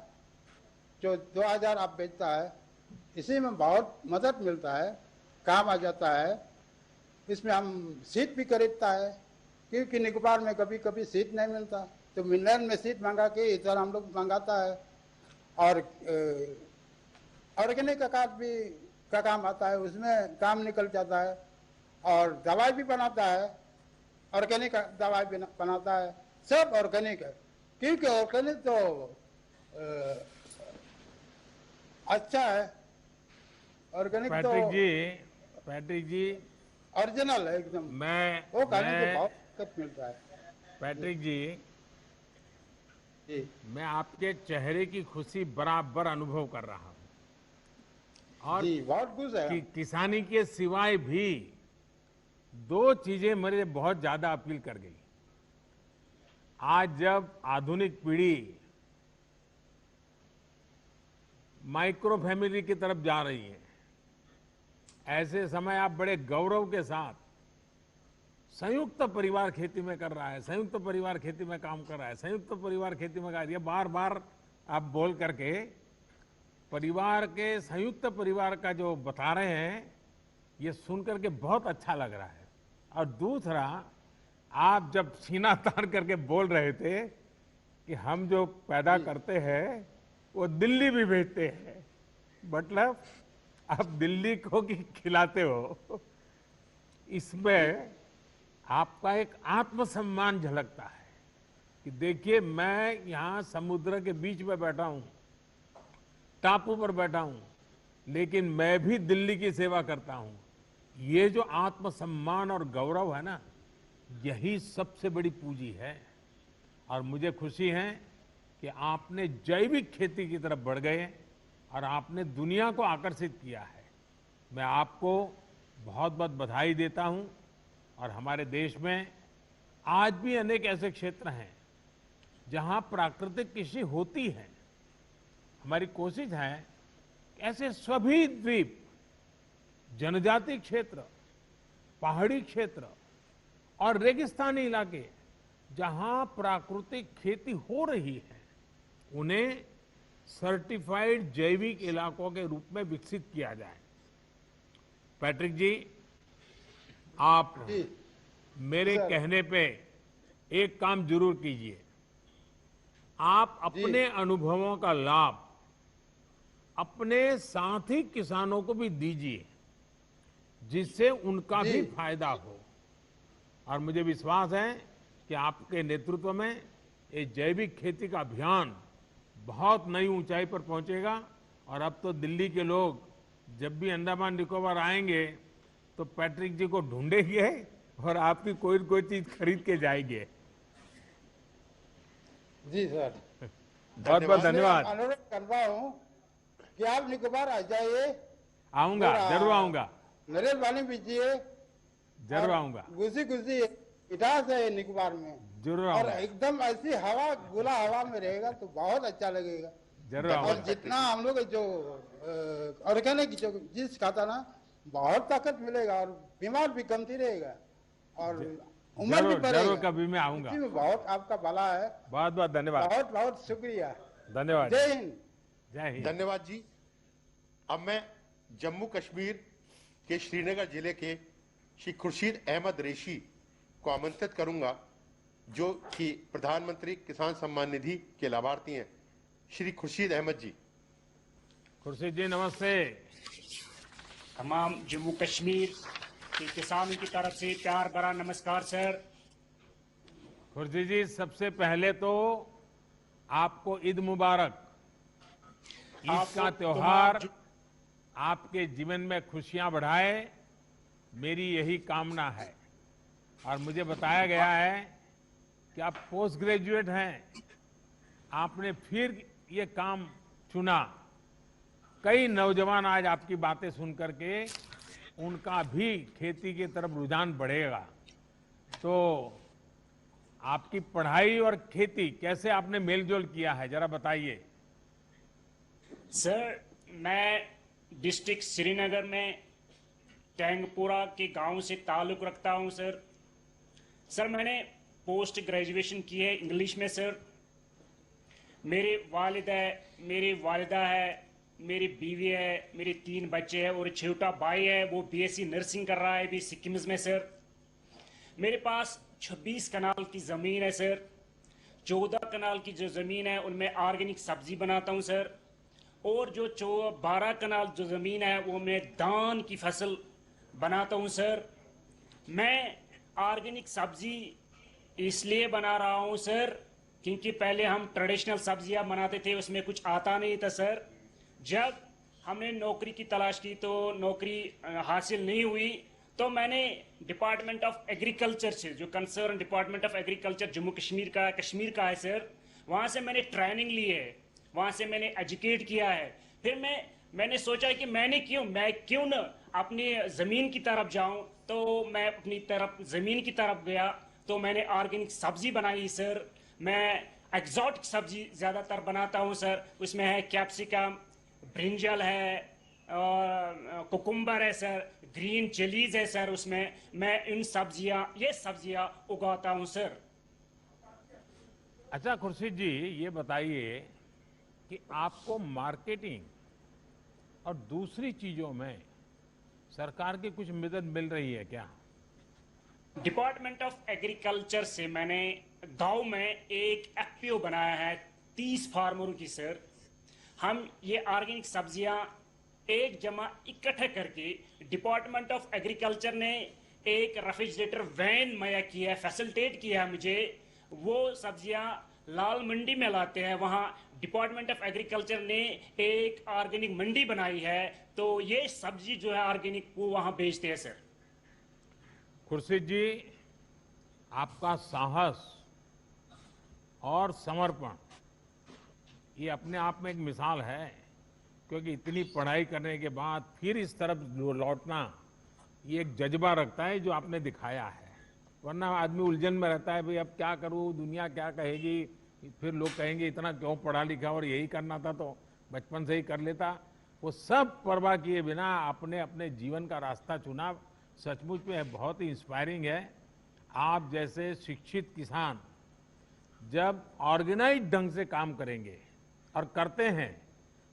जो 2000 आप बेचता है, इसी में बहुत मदद मिलता है, काम आ जाता है। इसमें हम सीट भी खरीदता है, क्योंकि निकोबार में कभी कभी सीट नहीं मिलता, तो मिलर में सीट मंगा के इधर हम लोग मंगाता है। और ऑर्गेनिक का कार्ड भी का काम आता है, उसमें काम निकल जाता है। और दवाई भी बनाता है, ऑर्गेनिक दवाई भी बनाता है। सब ऑर्गेनिक है, क्योंकि ऑर्गेनिक तो अच्छा है। ऑर्गेनिक तो पैट्रिक जी ओरिजिनल है एकदम। वो खाने से बहुत दिक्कत मिलता है। पैट्रिक जी, मैं आपके चेहरे की खुशी बराबर अनुभव कर रहा हूं। और जी, बहुत खुश है। किसानी के सिवाय भी 2 चीजें मेरे बहुत ज्यादा अपील कर गई। आज जब आधुनिक पीढ़ी माइक्रो फैमिली की तरफ जा रही है, ऐसे समय आप बड़े गौरव के साथ संयुक्त परिवार खेती में कर रहा है, संयुक्त परिवार खेती में काम कर रहा है, संयुक्त परिवार खेती में कर, ये बार बार आप बोल करके परिवार के, संयुक्त परिवार का जो बता रहे हैं, ये सुन करके बहुत अच्छा लग रहा है। और दूसरा, आप जब सीना तान करके बोल रहे थे कि हम जो पैदा करते हैं वो दिल्ली भी भेजते हैं, मतलब आप दिल्ली को की खिलाते हो। इसमें आपका एक आत्मसम्मान झलकता है कि देखिए, मैं यहाँ समुद्र के बीच में बैठा हूँ, टापू पर बैठा हूँ, लेकिन मैं भी दिल्ली की सेवा करता हूँ। ये जो आत्मसम्मान और गौरव है ना, यही सबसे बड़ी पूंजी है। और मुझे खुशी है कि आपने जैविक खेती की तरफ बढ़ गए और आपने दुनिया को आकर्षित किया है। मैं आपको बहुत बहुत बधाई देता हूं। और हमारे देश में आज भी अनेक ऐसे क्षेत्र हैं जहां प्राकृतिक कृषि होती है। हमारी कोशिश है ऐसे सभी द्वीप, जनजाति क्षेत्र, पहाड़ी क्षेत्र और रेगिस्तानी इलाके जहां प्राकृतिक खेती हो रही है, उन्हें सर्टिफाइड जैविक इलाकों के रूप में विकसित किया जाए। पैट्रिक जी, आप मेरे कहने पे एक काम जरूर कीजिए। आप अपने अनुभवों का लाभ अपने साथी किसानों को भी दीजिए, जिससे उनका भी फायदा हो। और मुझे विश्वास है कि आपके नेतृत्व में ये जैविक खेती का अभियान बहुत नई ऊंचाई पर पहुंचेगा। और अब तो दिल्ली के लोग जब भी अंडमान निकोबार आएंगे तो पैट्रिक जी को ढूंढेंगे और आपकी कोई न कोई चीज खरीद के जाएंगे। जी सर, बहुत बहुत धन्यवाद। अनुरोध कर रहा हूँ कि आप निकोबार आ जाइए। आऊंगा, जरूर आऊंगा। नरेश पानी पीजिए, जरूर आऊंगा। घुसी मिठास है निकोबार में, जरूर और आऊंगा। एकदम ऐसी हवा, खुला हवा में रहेगा तो बहुत अच्छा लगेगा। जरूर और आऊंगा। जितना हम लोग जो ऑर्गेनिक जो चीज खाता ना, बहुत ताकत मिलेगा और बीमार भी कमती रहेगा और उम्र भी बढ़ेगा। जरूर कभी मैं आऊंगा। इसी में बहुत आपका भला है। बहुत बहुत धन्यवाद। बहुत बहुत शुक्रिया। धन्यवाद। जय हिंद। जय हिंद। धन्यवाद जी। अब मैं जम्मू कश्मीर के श्रीनगर जिले के श्री खुर्शीद अहमद रेशी को आमंत्रित करूंगा, जो कि प्रधानमंत्री किसान सम्मान निधि के लाभार्थी हैं। श्री खुर्शीद अहमद जी। खुर्शीद जी नमस्ते। तमाम जम्मू कश्मीर के किसानों की तरफ से प्यार भरा नमस्कार सर। खुर्शीद जी, सबसे पहले तो आपको ईद मुबारक। ईद का त्योहार आपके जीवन में खुशियां बढ़ाए, मेरी यही कामना है। और मुझे बताया गया है कि आप पोस्ट ग्रेजुएट हैं, आपने फिर ये काम चुना। कई नौजवान आज आपकी बातें सुन करके उनका भी खेती की तरफ रुझान बढ़ेगा। तो आपकी पढ़ाई और खेती कैसे आपने मेलजोल किया है, जरा बताइए। सर, मैं डिस्ट्रिक्ट श्रीनगर में टैंगपुरा के गांव से ताल्लुक रखता हूं सर। सर, मैंने पोस्ट ग्रेजुएशन की है इंग्लिश में सर। मेरे वालिद है, मेरी वालिदा है, मेरी बीवी है, मेरे 3 बच्चे हैं और छोटा भाई है, वो बीएससी नर्सिंग कर रहा है अभी सिक्किम में सर। मेरे पास 26 कनाल की ज़मीन है सर। 14 कनाल की जो ज़मीन है उनमें ऑर्गेनिक सब्जी बनाता हूं सर। और जो 12 कनाल जो ज़मीन है वो मैं धान की फसल बनाता हूं सर। मैं ऑर्गेनिक सब्जी इसलिए बना रहा हूं सर क्योंकि पहले हम ट्रेडिशनल सब्जियां बनाते थे, उसमें कुछ आता नहीं था सर। जब हमने नौकरी की तलाश की तो नौकरी हासिल नहीं हुई, तो मैंने डिपार्टमेंट ऑफ एग्रीकल्चर से, जो concern department of agriculture Jammu Kashmir का है सर, वहाँ से मैंने ट्रेनिंग ली है, वहाँ से मैंने एजुकेट किया है। फिर मैंने सोचा कि मैं क्यों न अपनी ज़मीन की तरफ जाऊं, तो मैं अपनी तरफ ज़मीन की तरफ गया, तो मैंने ऑर्गेनिक सब्जी बनाई सर। मैं एक्सोटिक सब्जी ज़्यादातर बनाता हूं सर। उसमें है कैप्सिकम, ब्रिंजल है, कुकुम्बर है सर, ग्रीन चिलीज है सर। उसमें मैं ये सब्जियां उगाता हूं सर। अच्छा खुर्शीद जी, ये बताइए कि आपको मार्केटिंग और दूसरी चीजों में सरकार की कुछ मदद मिल रही है क्या? डिपार्टमेंट ऑफ एग्रीकल्चर से मैंने गांव में एक एफपीओ बनाया है 30 फार्मरों की सर। हम ये ऑर्गेनिक सब्जियां एक जमा इकट्ठे करके डिपार्टमेंट ऑफ एग्रीकल्चर ने एक रेफ्रिजरेटर वैन मुहैया किया है, फैसिलिटेट किया है मुझे। वो सब्जियां लाल मंडी में लाते हैं, वहां डिपार्टमेंट ऑफ एग्रीकल्चर ने एक ऑर्गेनिक मंडी बनाई है, तो ये सब्जी जो है ऑर्गेनिक वो वहां बेचते हैं सर। खुर्शीद जी, आपका साहस और समर्पण ये अपने आप में एक मिसाल है, क्योंकि इतनी पढ़ाई करने के बाद फिर इस तरफ लौटना ये एक जज्बा रखता है जो आपने दिखाया है। वरना आदमी उलझन में रहता है, भाई अब क्या करूं, दुनिया क्या कहेगी, फिर लोग कहेंगे इतना क्यों पढ़ा लिखा और यही करना था तो बचपन से ही कर लेता। वो सब परवाह किए बिना आपने अपने जीवन का रास्ता चुना, सचमुच में बहुत ही इंस्पायरिंग है। आप जैसे शिक्षित किसान जब ऑर्गेनाइज ढंग से काम करेंगे और करते हैं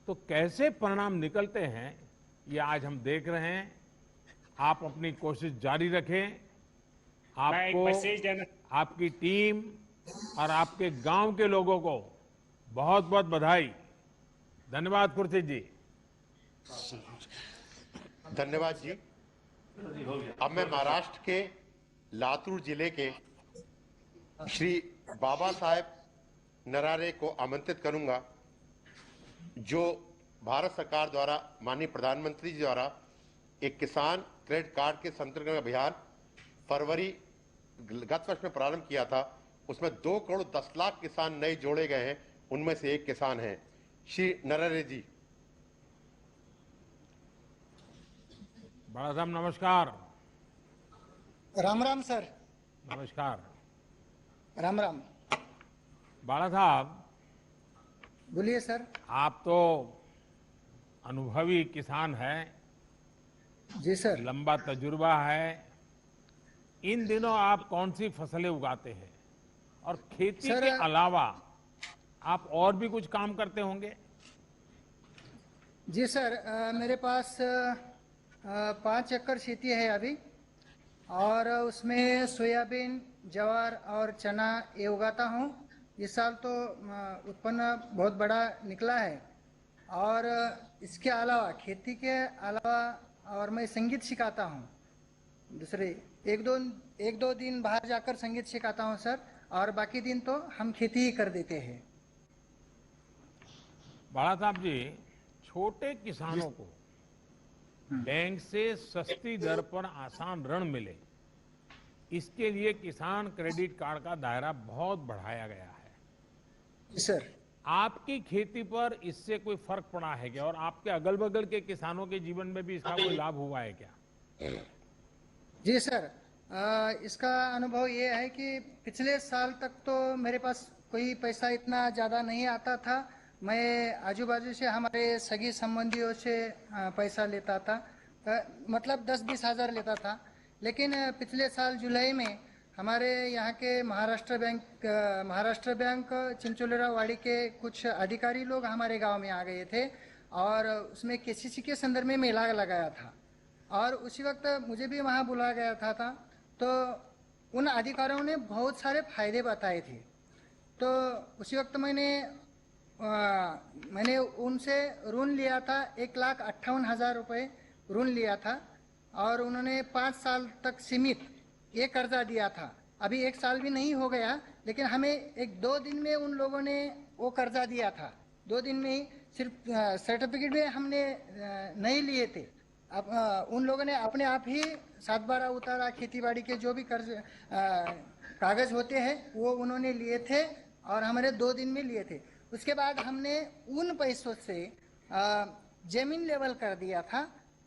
तो कैसे परिणाम निकलते हैं ये आज हम देख रहे हैं। आप अपनी कोशिश जारी रखें। आपको, आपकी टीम और आपके गांव के लोगों को बहुत बहुत बधाई। धन्यवाद खुर्शीद जी। धन्यवाद जी। अब मैं महाराष्ट्र के लातूर जिले के श्री बाबा साहेब नरारे को आमंत्रित करूंगा, जो भारत सरकार द्वारा माननीय प्रधानमंत्री जी द्वारा एक किसान क्रेडिट कार्ड के संतर्गत अभियान फरवरी गत वर्ष में प्रारंभ किया था। उसमें 2 करोड़ 10 लाख किसान नए जोड़े गए हैं, उनमें से एक किसान हैं श्री नरारे जी। बड़ा साहब नमस्कार। राम राम सर। नमस्कार। राम राम। बाला साहब बोलिए सर। आप तो अनुभवी किसान हैं। जी सर। लंबा तजुर्बा है। इन दिनों आप कौन सी फसलें उगाते हैं और खेती के अलावा आप और भी कुछ काम करते होंगे? जी सर, मेरे पास 5 एकड़ खेती है अभी, और उसमें सोयाबीन, ज्वार और चना ये उगाता हूँ। इस साल तो उत्पन्न बहुत बड़ा निकला है। और इसके अलावा, खेती के अलावा, और मैं संगीत सिखाता हूँ। दूसरे एक दो दिन बाहर जाकर संगीत सिखाता हूँ सर, और बाकी दिन तो हम खेती ही कर देते हैं। बाला साहब जी, छोटे किसानों को बैंक से सस्ती दर पर आसान ऋण मिले, इसके लिए किसान क्रेडिट कार्ड का दायरा बहुत बढ़ाया गया है। सर, आपकी खेती पर इससे कोई फर्क पड़ा है क्या, और आपके अगल बगल के किसानों के जीवन में भी इसका कोई लाभ हुआ है क्या? जी सर, इसका अनुभव ये है कि पिछले साल तक तो मेरे पास कोई पैसा इतना ज़्यादा नहीं आता था। मैं आजू बाजू से हमारे सगी संबंधियों से पैसा लेता था, मतलब 10-20 हज़ार लेता था। लेकिन पिछले साल जुलाई में हमारे यहाँ के महाराष्ट्र बैंक चिंचोलेरा वाड़ी के कुछ अधिकारी लोग हमारे गांव में आ गए थे, और उसमें केसीसी के संदर्भ में मेला लगाया था, और उसी वक्त मुझे भी वहाँ बुलाया गया था। तो उन अधिकारियों ने बहुत सारे फायदे बताए थे। तो उसी वक्त मैंने उनसे ऋण लिया था, 1,58,000 रुपये ऋण लिया था, और उन्होंने 5 साल तक सीमित ये कर्जा दिया था। अभी 1 साल भी नहीं हो गया, लेकिन हमें 1-2 दिन में उन लोगों ने वो कर्जा दिया था। 2 दिन में ही, सिर्फ सर्टिफिकेट में हमने नहीं लिए थे। अब उन लोगों ने अपने आप ही 7/12 उतारा, खेतीबाड़ी के जो भी कर्ज कागज होते हैं वो उन्होंने लिए थे, और हमारे 2 दिन में लिए थे। उसके बाद हमने उन पैसों से जमीन लेवल कर दिया था,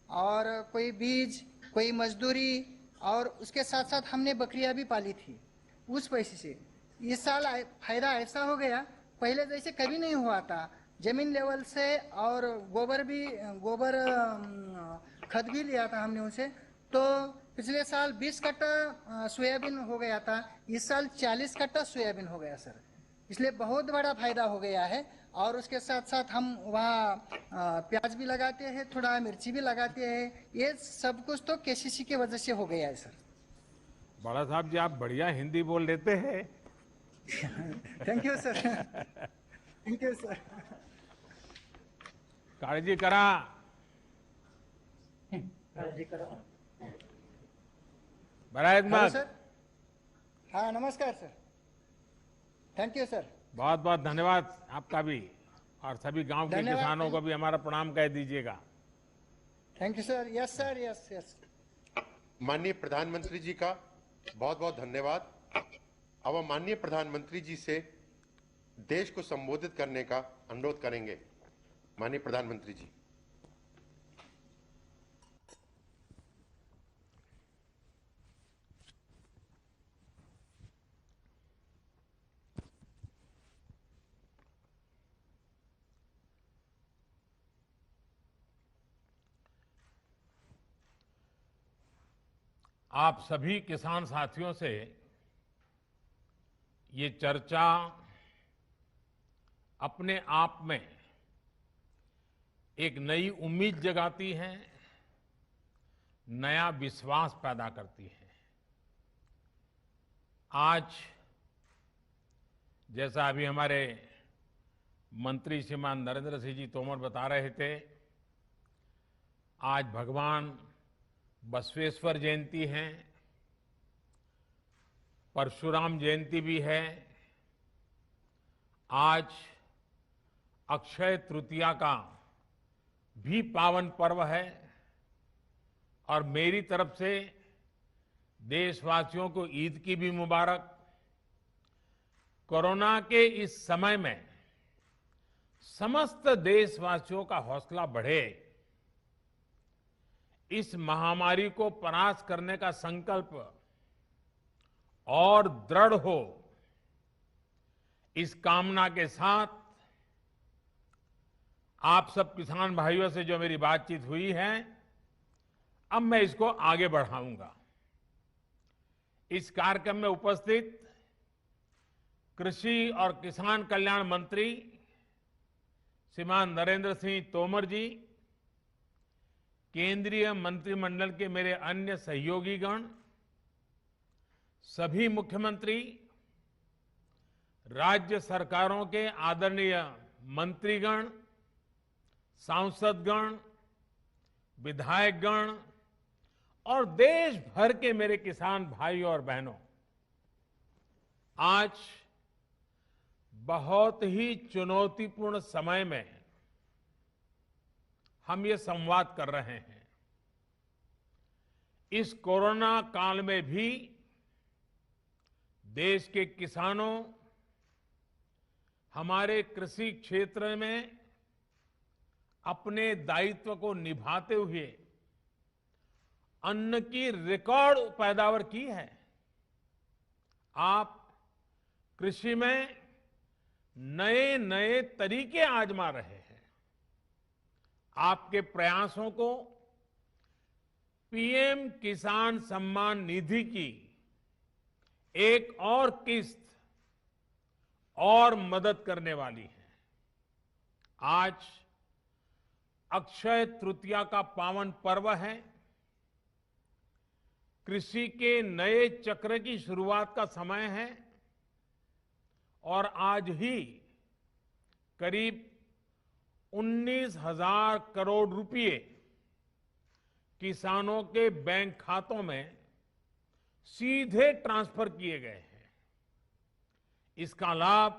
और कोई बीज, कोई मजदूरी, और उसके साथ साथ हमने बकरियां भी पाली थी उस पैसे से। इस साल फायदा ऐसा हो गया, पहले जैसे कभी नहीं हुआ था। जमीन लेवल से, और गोबर खत भी लिया था हमने उनसे। तो पिछले साल 20 कट्टा सोयाबीन हो गया था, इस साल 40 कट्टा सोयाबीन हो गया सर। इसलिए बहुत बड़ा फायदा हो गया है। और उसके साथ साथ हम वहाँ प्याज भी लगाते हैं, थोड़ा मिर्ची भी लगाते हैं। ये सब कुछ तो केसीसी की वजह से हो गया है सर। बड़ा साहब जी, आप बढ़िया हिंदी बोल लेते हैं। Thank you sir. Thank you sir. काळजी करा। बरं आहेत मग? सर, हाँ नमस्कार सर। Thank you sir. बहुत बहुत धन्यवाद आपका भी, और सभी गांव के किसानों को भी हमारा प्रणाम कह दीजिएगा। Thank you sir. Yes sir, yes yes. माननीय प्रधानमंत्री जी का बहुत बहुत धन्यवाद। अब हम माननीय प्रधानमंत्री जी से देश को संबोधित करने का अनुरोध करेंगे। माननीय प्रधानमंत्री जी। आप सभी किसान साथियों से ये चर्चा अपने आप में एक नई उम्मीद जगाती है, नया विश्वास पैदा करती है। आज जैसा अभी हमारे मंत्री श्रीमान नरेंद्र सिंह जी तोमर बता रहे थे, आज भगवान बसवेश्वर जयंती है, परशुराम जयंती भी है, आज अक्षय तृतीया का भी पावन पर्व है और मेरी तरफ से देशवासियों को ईद की भी मुबारक। कोरोना के इस समय में समस्त देशवासियों का हौसला बढ़े, इस महामारी को परास्त करने का संकल्प और दृढ़ हो, इस कामना के साथ आप सब किसान भाइयों से जो मेरी बातचीत हुई है, अब मैं इसको आगे बढ़ाऊंगा। इस कार्यक्रम में उपस्थित कृषि और किसान कल्याण मंत्री श्रीमान नरेंद्र सिंह तोमर जी, केंद्रीय मंत्रिमंडल के मेरे अन्य सहयोगीगण, सभी मुख्यमंत्री, राज्य सरकारों के आदरणीय मंत्रीगण, सांसदगण, विधायकगण और देश भर के मेरे किसान भाइयों और बहनों, आज बहुत ही चुनौतीपूर्ण समय में हम ये संवाद कर रहे हैं। इस कोरोना काल में भी देश के किसानों, हमारे कृषि क्षेत्र में अपने दायित्व को निभाते हुए अन्न की रिकॉर्ड पैदावार की है। आप कृषि में नए नए तरीके आजमा रहे हैं। आपके प्रयासों को पीएम किसान सम्मान निधि की एक और किस्त और मदद करने वाली है। आज अक्षय तृतीया का पावन पर्व है। कृषि के नए चक्र की शुरुआत का समय है और आज ही करीब 19,000 करोड़ रुपए किसानों के बैंक खातों में सीधे ट्रांसफर किए गए हैं। इसका लाभ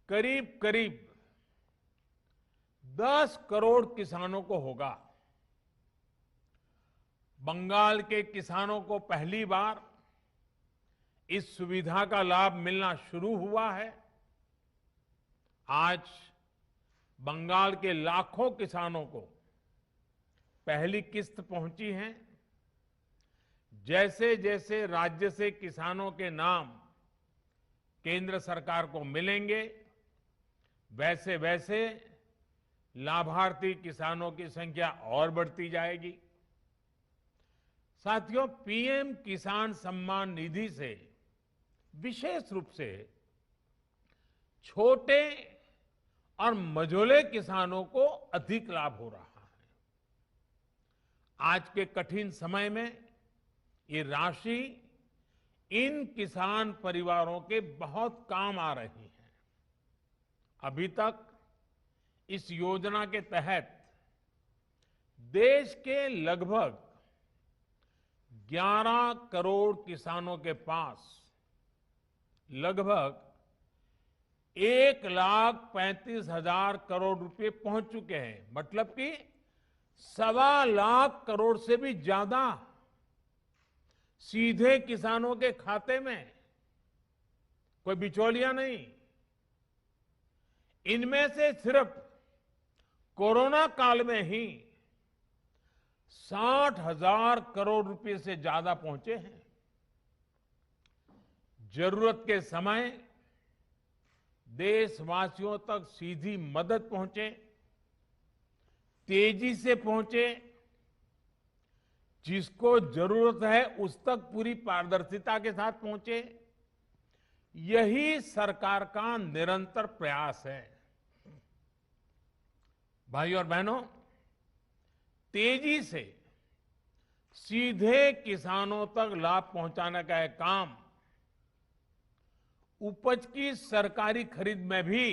करीब करीब 10 करोड़ किसानों को होगा। बंगाल के किसानों को पहली बार इस सुविधा का लाभ मिलना शुरू हुआ है। आज बंगाल के लाखों किसानों को पहली किस्त पहुंची है। जैसे जैसे राज्य से किसानों के नाम केंद्र सरकार को मिलेंगे, वैसे वैसे लाभार्थी किसानों की संख्या और बढ़ती जाएगी। साथियों, पीएम किसान सम्मान निधि से विशेष रूप से छोटे और मझोले किसानों को अधिक लाभ हो रहा है। आज के कठिन समय में ये राशि इन किसान परिवारों के बहुत काम आ रही है। अभी तक इस योजना के तहत देश के लगभग 11 करोड़ किसानों के पास लगभग 1,35,000 करोड़ रुपए पहुंच चुके हैं। मतलब कि 1.25 लाख करोड़ से भी ज्यादा सीधे किसानों के खाते में, कोई बिचौलिया नहीं। इनमें से सिर्फ कोरोना काल में ही 60,000 करोड़ रुपए से ज्यादा पहुंचे हैं। जरूरत के समय देशवासियों तक सीधी मदद पहुंचे, तेजी से पहुंचे, जिसको जरूरत है उस तक पूरी पारदर्शिता के साथ पहुंचे। यही सरकार का निरंतर प्रयास है। भाई और बहनों, तेजी से सीधे किसानों तक लाभ पहुंचाने का यह काम उपज की सरकारी खरीद में भी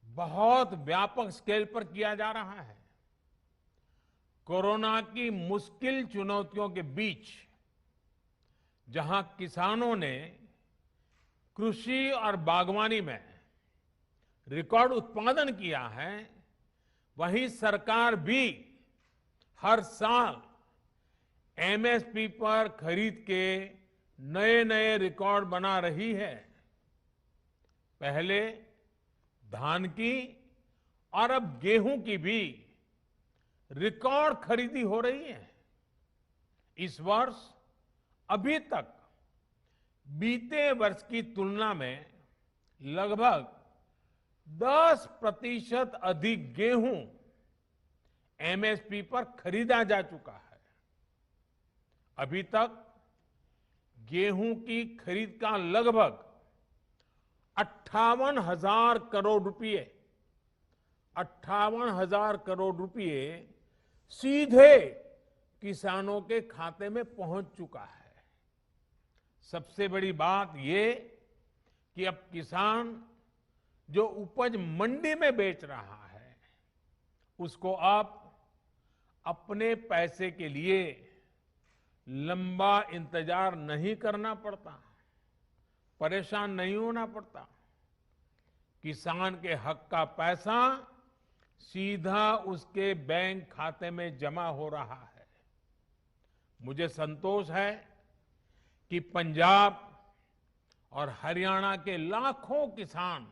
बहुत व्यापक स्केल पर किया जा रहा है। कोरोना की मुश्किल चुनौतियों के बीच जहां किसानों ने कृषि और बागवानी में रिकॉर्ड उत्पादन किया है, वहीं सरकार भी हर साल एमएसपी पर खरीद के नए नए रिकॉर्ड बना रही है। पहले धान की और अब गेहूं की भी रिकॉर्ड खरीदी हो रही है। इस वर्ष अभी तक बीते वर्ष की तुलना में लगभग 10% अधिक गेहूं एमएसपी पर खरीदा जा चुका है। अभी तक गेहूं की खरीद का लगभग 58,000 करोड़ रुपए 58,000 करोड़ रुपए सीधे किसानों के खाते में पहुंच चुका है। सबसे बड़ी बात ये कि अब किसान जो उपज मंडी में बेच रहा है, उसको अब अपने पैसे के लिए लंबा इंतजार नहीं करना पड़ता, परेशान नहीं होना पड़ता। किसान के हक का पैसा सीधा उसके बैंक खाते में जमा हो रहा है। मुझे संतोष है कि पंजाब और हरियाणा के लाखों किसान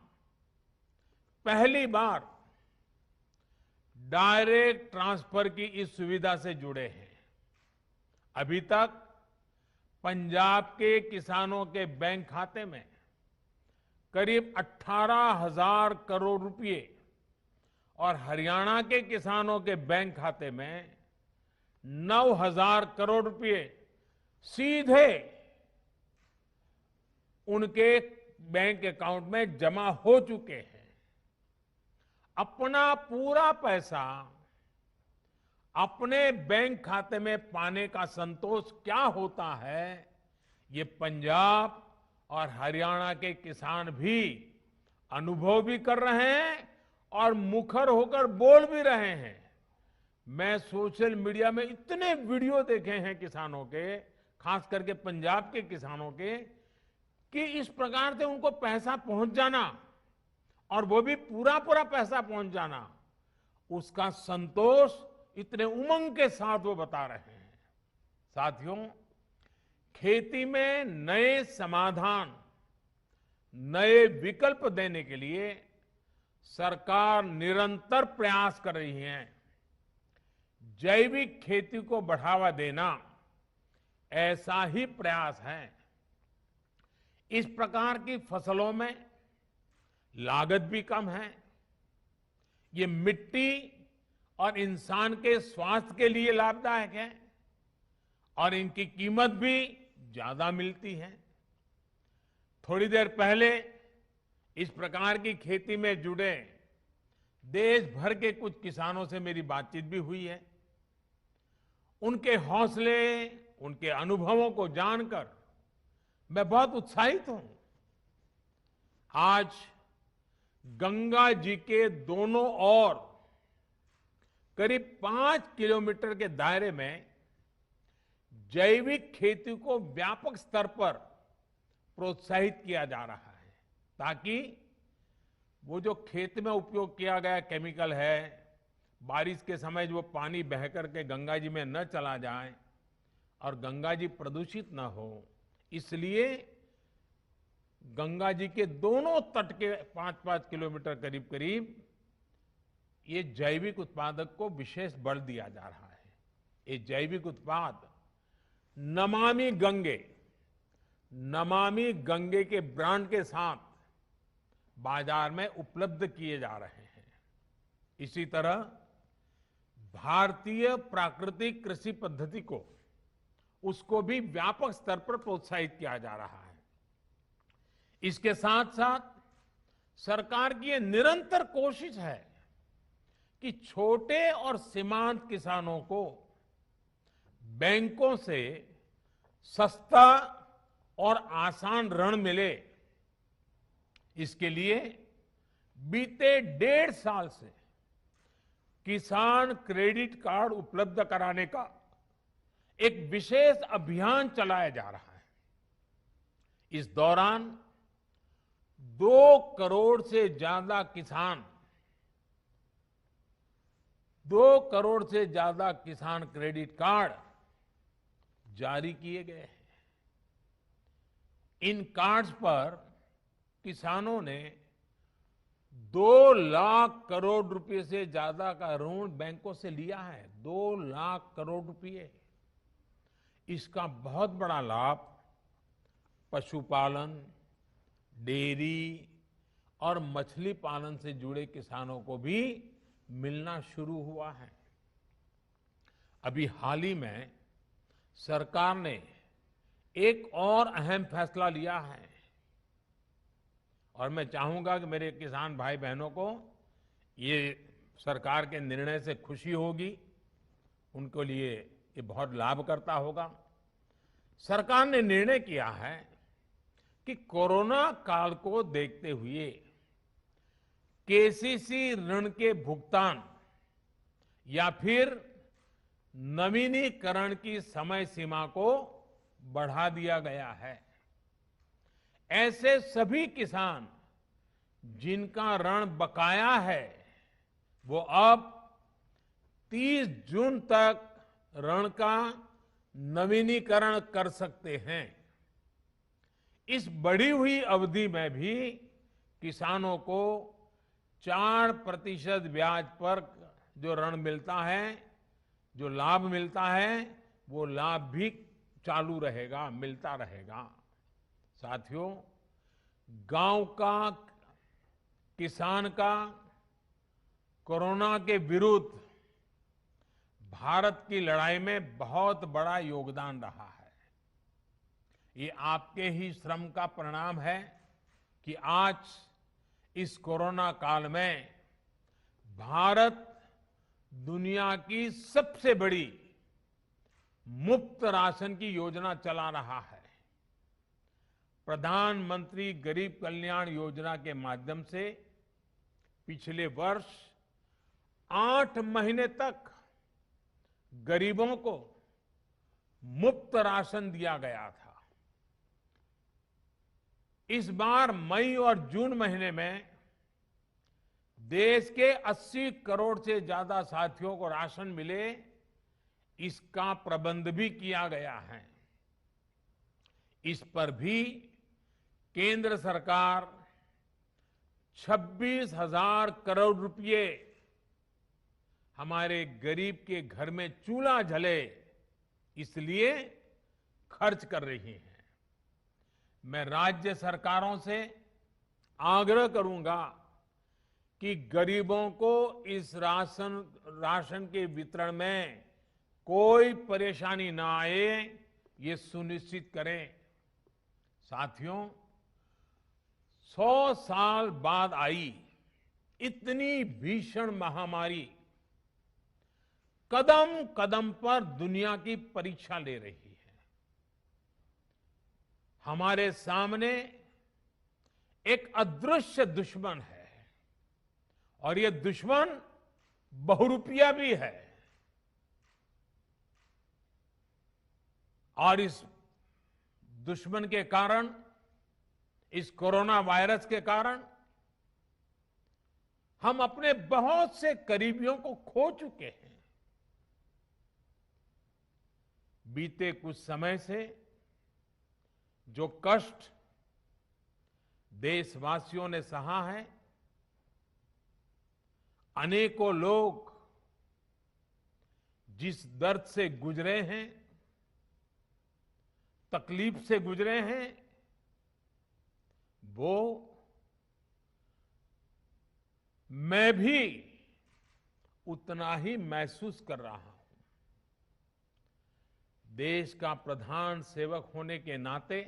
पहली बार डायरेक्ट ट्रांसफर की इस सुविधा से जुड़े हैं। अभी तक पंजाब के किसानों के बैंक खाते में करीब 18,000 करोड़ रुपए और हरियाणा के किसानों के बैंक खाते में 9,000 करोड़ रुपए सीधे उनके बैंक अकाउंट में जमा हो चुके हैं। अपना पूरा पैसा अपने बैंक खाते में पाने का संतोष क्या होता है, ये पंजाब और हरियाणा के किसान भी अनुभव भी कर रहे हैं और मुखर होकर बोल भी रहे हैं। मैं सोशल मीडिया में इतने वीडियो देखे हैं किसानों के, खास करके पंजाब के किसानों के, कि इस प्रकार से उनको पैसा पहुंच जाना और वो भी पूरा पूरा पैसा पहुंच जाना, उसका संतोष इतने उमंग के साथ वो बता रहे हैं। साथियों, खेती में नए समाधान, नए विकल्प देने के लिए सरकार निरंतर प्रयास कर रही है। जैविक खेती को बढ़ावा देना ऐसा ही प्रयास है। इस प्रकार की फसलों में लागत भी कम है, ये मिट्टी और इंसान के स्वास्थ्य के लिए लाभदायक है और इनकी कीमत भी ज्यादा मिलती है। थोड़ी देर पहले इस प्रकार की खेती में जुड़े देश भर के कुछ किसानों से मेरी बातचीत भी हुई है। उनके हौसले, उनके अनुभवों को जानकर मैं बहुत उत्साहित हूं। आज गंगा जी के दोनों ओर करीब 5 किलोमीटर के दायरे में जैविक खेती को व्यापक स्तर पर प्रोत्साहित किया जा रहा है, ताकि वो जो खेत में उपयोग किया गया केमिकल है, बारिश के समय जो पानी बह करके गंगा जी में न चला जाए और गंगा जी प्रदूषित न हो, इसलिए गंगा जी के दोनों तट के 5-5 किलोमीटर करीब करीब ये जैविक उत्पादक को विशेष बल दिया जा रहा है। ये जैविक उत्पाद नमामि गंगे के ब्रांड के साथ बाजार में उपलब्ध किए जा रहे हैं। इसी तरह भारतीय प्राकृतिक कृषि पद्धति को उसको भी व्यापक स्तर पर प्रोत्साहित किया जा रहा है। इसके साथ साथ सरकार की ये निरंतर कोशिश है कि छोटे और सीमांत किसानों को बैंकों से सस्ता और आसान ऋण मिले। इसके लिए बीते 1.5 साल से किसान क्रेडिट कार्ड उपलब्ध कराने का एक विशेष अभियान चलाया जा रहा है। इस दौरान 2 करोड़ से ज्यादा किसान क्रेडिट कार्ड जारी किए गए हैं। इन कार्ड्स पर किसानों ने 2 लाख करोड़ रुपए से ज्यादा का ऋण बैंकों से लिया है। 2 लाख करोड़ रुपए। इसका बहुत बड़ा लाभ पशुपालन, डेयरी और मछली पालन से जुड़े किसानों को भी मिलना शुरू हुआ है। अभी हाल ही में सरकार ने एक और अहम फैसला लिया है और मैं चाहूंगा कि मेरे किसान भाई बहनों को ये सरकार के निर्णय से खुशी होगी, उनको लिए ये बहुत लाभकर्ता होगा। सरकार ने निर्णय किया है कि कोरोना काल को देखते हुए केसीसी ऋण के भुगतान या फिर नवीनीकरण की समय सीमा को बढ़ा दिया गया है। ऐसे सभी किसान जिनका ऋण बकाया है वो अब 30 जून तक ऋण का नवीनीकरण कर सकते हैं। इस बढ़ी हुई अवधि में भी किसानों को 4% ब्याज पर जो ऋण मिलता है, जो लाभ मिलता है, वो लाभ भी चालू रहेगा, मिलता रहेगा। साथियों, गांव का किसान का कोरोना के विरुद्ध भारत की लड़ाई में बहुत बड़ा योगदान रहा है। ये आपके ही श्रम का परिणाम है कि आज इस कोरोना काल में भारत दुनिया की सबसे बड़ी मुफ्त राशन की योजना चला रहा है। प्रधानमंत्री गरीब कल्याण योजना के माध्यम से पिछले वर्ष 8 महीने तक गरीबों को मुफ्त राशन दिया गया था। इस बार मई और जून महीने में देश के 80 करोड़ से ज्यादा साथियों को राशन मिले, इसका प्रबंध भी किया गया है। इस पर भी केंद्र सरकार 26,000 करोड़ रुपए हमारे गरीब के घर में चूल्हा जले इसलिए खर्च कर रही है। मैं राज्य सरकारों से आग्रह करूंगा कि गरीबों को इस राशन के वितरण में कोई परेशानी ना आए, ये सुनिश्चित करें। साथियों, 100 साल बाद आई इतनी भीषण महामारी कदम कदम पर दुनिया की परीक्षा ले रही है। हमारे सामने एक अदृश्य दुश्मन है और ये दुश्मन बहुरूपिया भी है। और इस दुश्मन के कारण, इस कोरोना वायरस के कारण हम अपने बहुत से करीबियों को खो चुके हैं। बीते कुछ समय से जो कष्ट देशवासियों ने सहा है, अनेकों लोग जिस दर्द से गुजरे हैं, तकलीफ से गुजरे हैं, वो मैं भी उतना ही महसूस कर रहा हूं। देश का प्रधान सेवक होने के नाते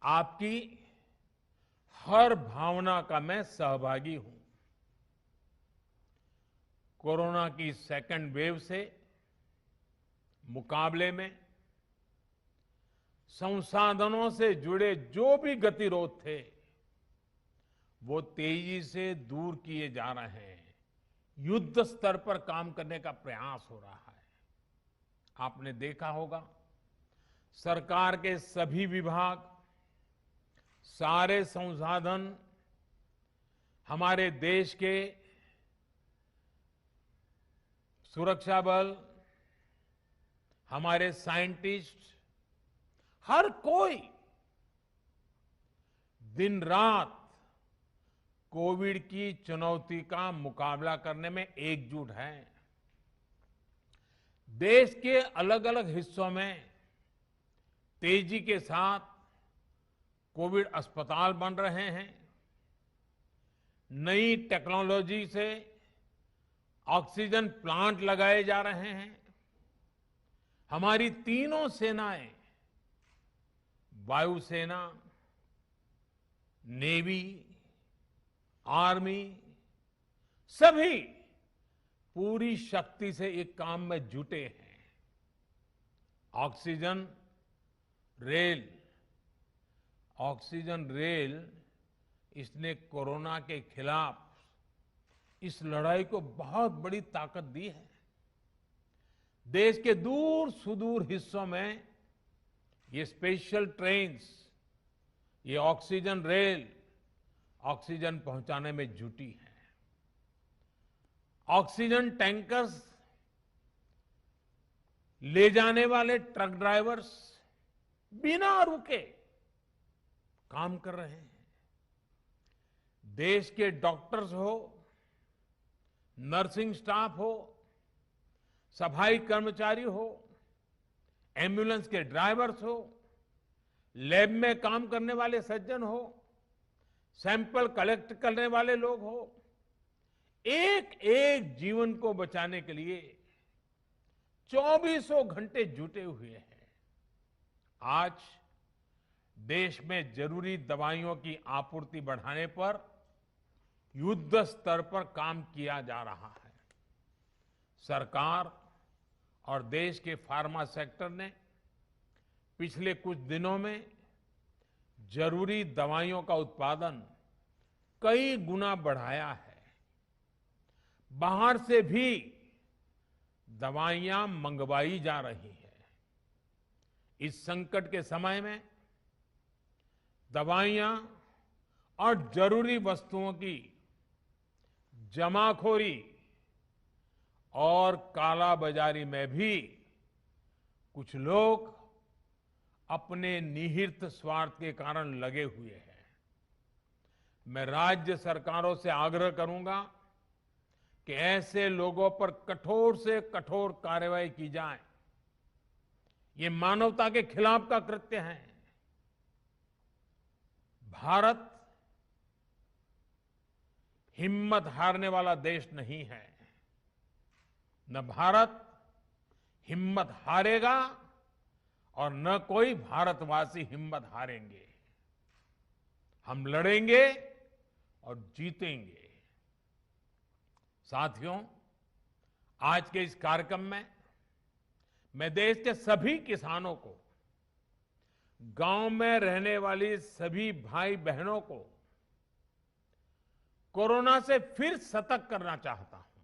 आपकी हर भावना का मैं सहभागी हूं। कोरोना की सेकंड वेव से मुकाबले में संसाधनों से जुड़े जो भी गतिरोध थे, वो तेजी से दूर किए जा रहे हैं। युद्ध स्तर पर काम करने का प्रयास हो रहा है। आपने देखा होगा, सरकार के सभी विभाग, सारे संसाधन, हमारे देश के सुरक्षा बल, हमारे साइंटिस्ट, हर कोई दिन रात कोविड की चुनौती का मुकाबला करने में एकजुट है। देश के अलग अलग हिस्सों में तेजी के साथ कोविड अस्पताल बन रहे हैं। नई टेक्नोलॉजी से ऑक्सीजन प्लांट लगाए जा रहे हैं। हमारी तीनों सेनाएं, वायुसेना, नेवी, आर्मी, सभी पूरी शक्ति से एक काम में जुटे हैं। ऑक्सीजन रेल इसने कोरोना के खिलाफ इस लड़ाई को बहुत बड़ी ताकत दी है। देश के दूर सुदूर हिस्सों में ये स्पेशल ट्रेन्स, ये ऑक्सीजन रेल ऑक्सीजन पहुंचाने में जुटी है। ऑक्सीजन टैंकर्स ले जाने वाले ट्रक ड्राइवर्स बिना रुके काम कर रहे हैं। देश के डॉक्टर्स हो, नर्सिंग स्टाफ हो, सफाई कर्मचारी हो, एम्बुलेंस के ड्राइवर्स हो, लैब में काम करने वाले सज्जन हो, सैंपल कलेक्ट करने वाले लोग हो, एक एक जीवन को बचाने के लिए 24 घंटे जुटे हुए हैं। आज देश में जरूरी दवाइयों की आपूर्ति बढ़ाने पर युद्ध स्तर पर काम किया जा रहा है। सरकार और देश के फार्मा सेक्टर ने पिछले कुछ दिनों में जरूरी दवाइयों का उत्पादन कई गुना बढ़ाया है। बाहर से भी दवाइयां मंगवाई जा रही हैं। इस संकट के समय में दवाइयां और जरूरी वस्तुओं की जमाखोरी और कालाबाजारी में भी कुछ लोग अपने निहित स्वार्थ के कारण लगे हुए हैं। मैं राज्य सरकारों से आग्रह करूंगा कि ऐसे लोगों पर कठोर से कठोर कार्रवाई की जाए। ये मानवता के खिलाफ का कृत्य है। भारत हिम्मत हारने वाला देश नहीं है। न भारत हिम्मत हारेगा और न कोई भारतवासी हिम्मत हारेंगे। हम लड़ेंगे और जीतेंगे। साथियों, आज के इस कार्यक्रम में मैं देश के सभी किसानों को, गांव में रहने वाली सभी भाई बहनों को कोरोना से फिर सतर्क करना चाहता हूं।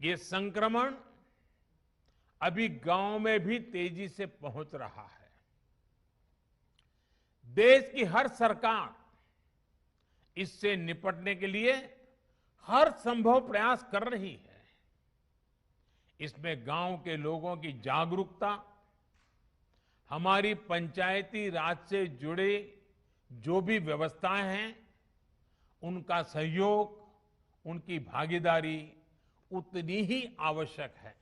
ये संक्रमण अभी गांव में भी तेजी से पहुंच रहा है। देश की हर सरकार इससे निपटने के लिए हर संभव प्रयास कर रही है। इसमें गांव के लोगों की जागरूकता, हमारी पंचायती राज से जुड़े जो भी व्यवस्थाएं हैं, उनका सहयोग, उनकी भागीदारी उतनी ही आवश्यक है।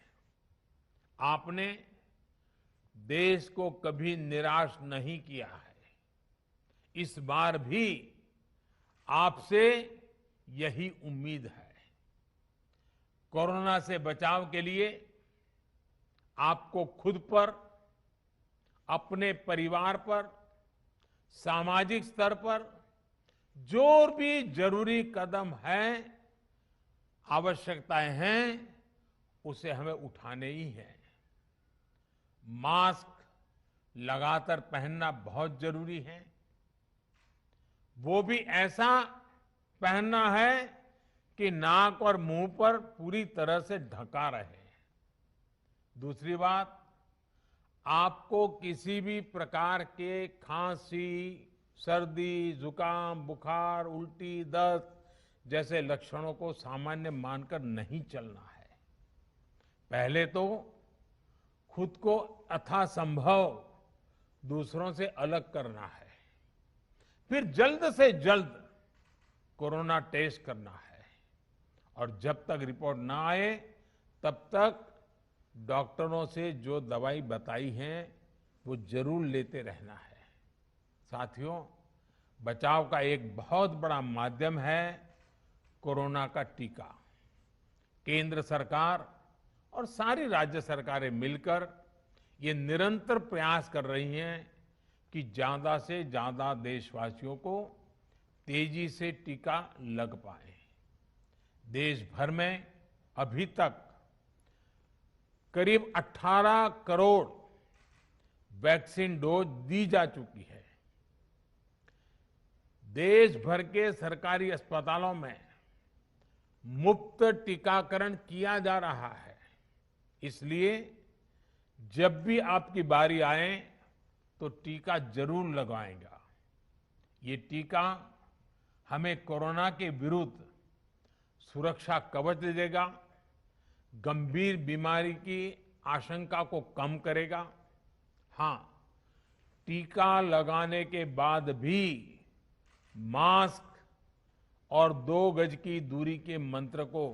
आपने देश को कभी निराश नहीं किया है। इस बार भी आपसे यही उम्मीद है। कोरोना से बचाव के लिए आपको खुद पर, अपने परिवार पर, सामाजिक स्तर पर जो भी जरूरी कदम है, आवश्यकताएं हैं, उसे हमें उठाने ही हैं। मास्क लगातार पहनना बहुत जरूरी है। वो भी ऐसा पहनना है कि नाक और मुंह पर पूरी तरह से ढका रहे। दूसरी बात, आपको किसी भी प्रकार के खांसी, सर्दी, जुकाम, बुखार, उल्टी, दस्त जैसे लक्षणों को सामान्य मानकर नहीं चलना है। पहले तो खुद को यथासंभव दूसरों से अलग करना है, फिर जल्द से जल्द कोरोना टेस्ट करना है, और जब तक रिपोर्ट ना आए तब तक डॉक्टरों से जो दवाई बताई है वो जरूर लेते रहना है। साथियों, बचाव का एक बहुत बड़ा माध्यम है कोरोना का टीका। केंद्र सरकार और सारी राज्य सरकारें मिलकर ये निरंतर प्रयास कर रही हैं कि ज्यादा से ज्यादा देशवासियों को तेजी से टीका लग पाए। देश भर में अभी तक करीब 18 करोड़ वैक्सीन डोज दी जा चुकी है। देश भर के सरकारी अस्पतालों में मुफ्त टीकाकरण किया जा रहा है। इसलिए जब भी आपकी बारी आए तो टीका जरूर लगवाएगा। ये टीका हमें कोरोना के विरुद्ध सुरक्षा कवच देगा, गंभीर बीमारी की आशंका को कम करेगा। हाँ, टीका लगाने के बाद भी मास्क और 2 गज की दूरी के मंत्र को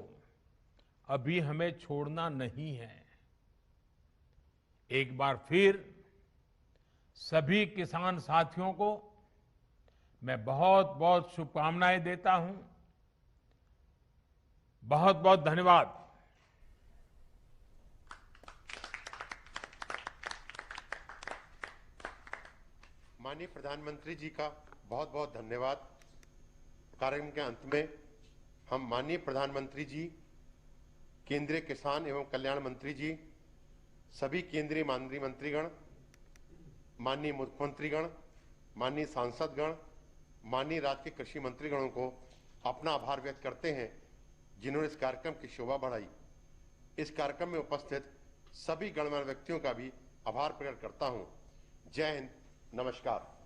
अभी हमें छोड़ना नहीं है। एक बार फिर सभी किसान साथियों को मैं बहुत बहुत शुभकामनाएं देता हूं। बहुत बहुत धन्यवाद। माननीय प्रधानमंत्री जी का बहुत बहुत धन्यवाद। कार्यक्रम के अंत में हम माननीय प्रधानमंत्री जी, केंद्रीय किसान एवं कल्याण मंत्री जी, सभी केंद्रीय माननीय मंत्रीगण, माननीय मुख्यमंत्रीगण, माननीय सांसदगण, माननीय राज्य के कृषि मंत्रीगणों को अपना आभार व्यक्त करते हैं जिन्होंने इस कार्यक्रम की शोभा बढ़ाई। इस कार्यक्रम में उपस्थित सभी गणमान्य व्यक्तियों का भी आभार प्रकट करता हूं। जय हिंद, नमस्कार।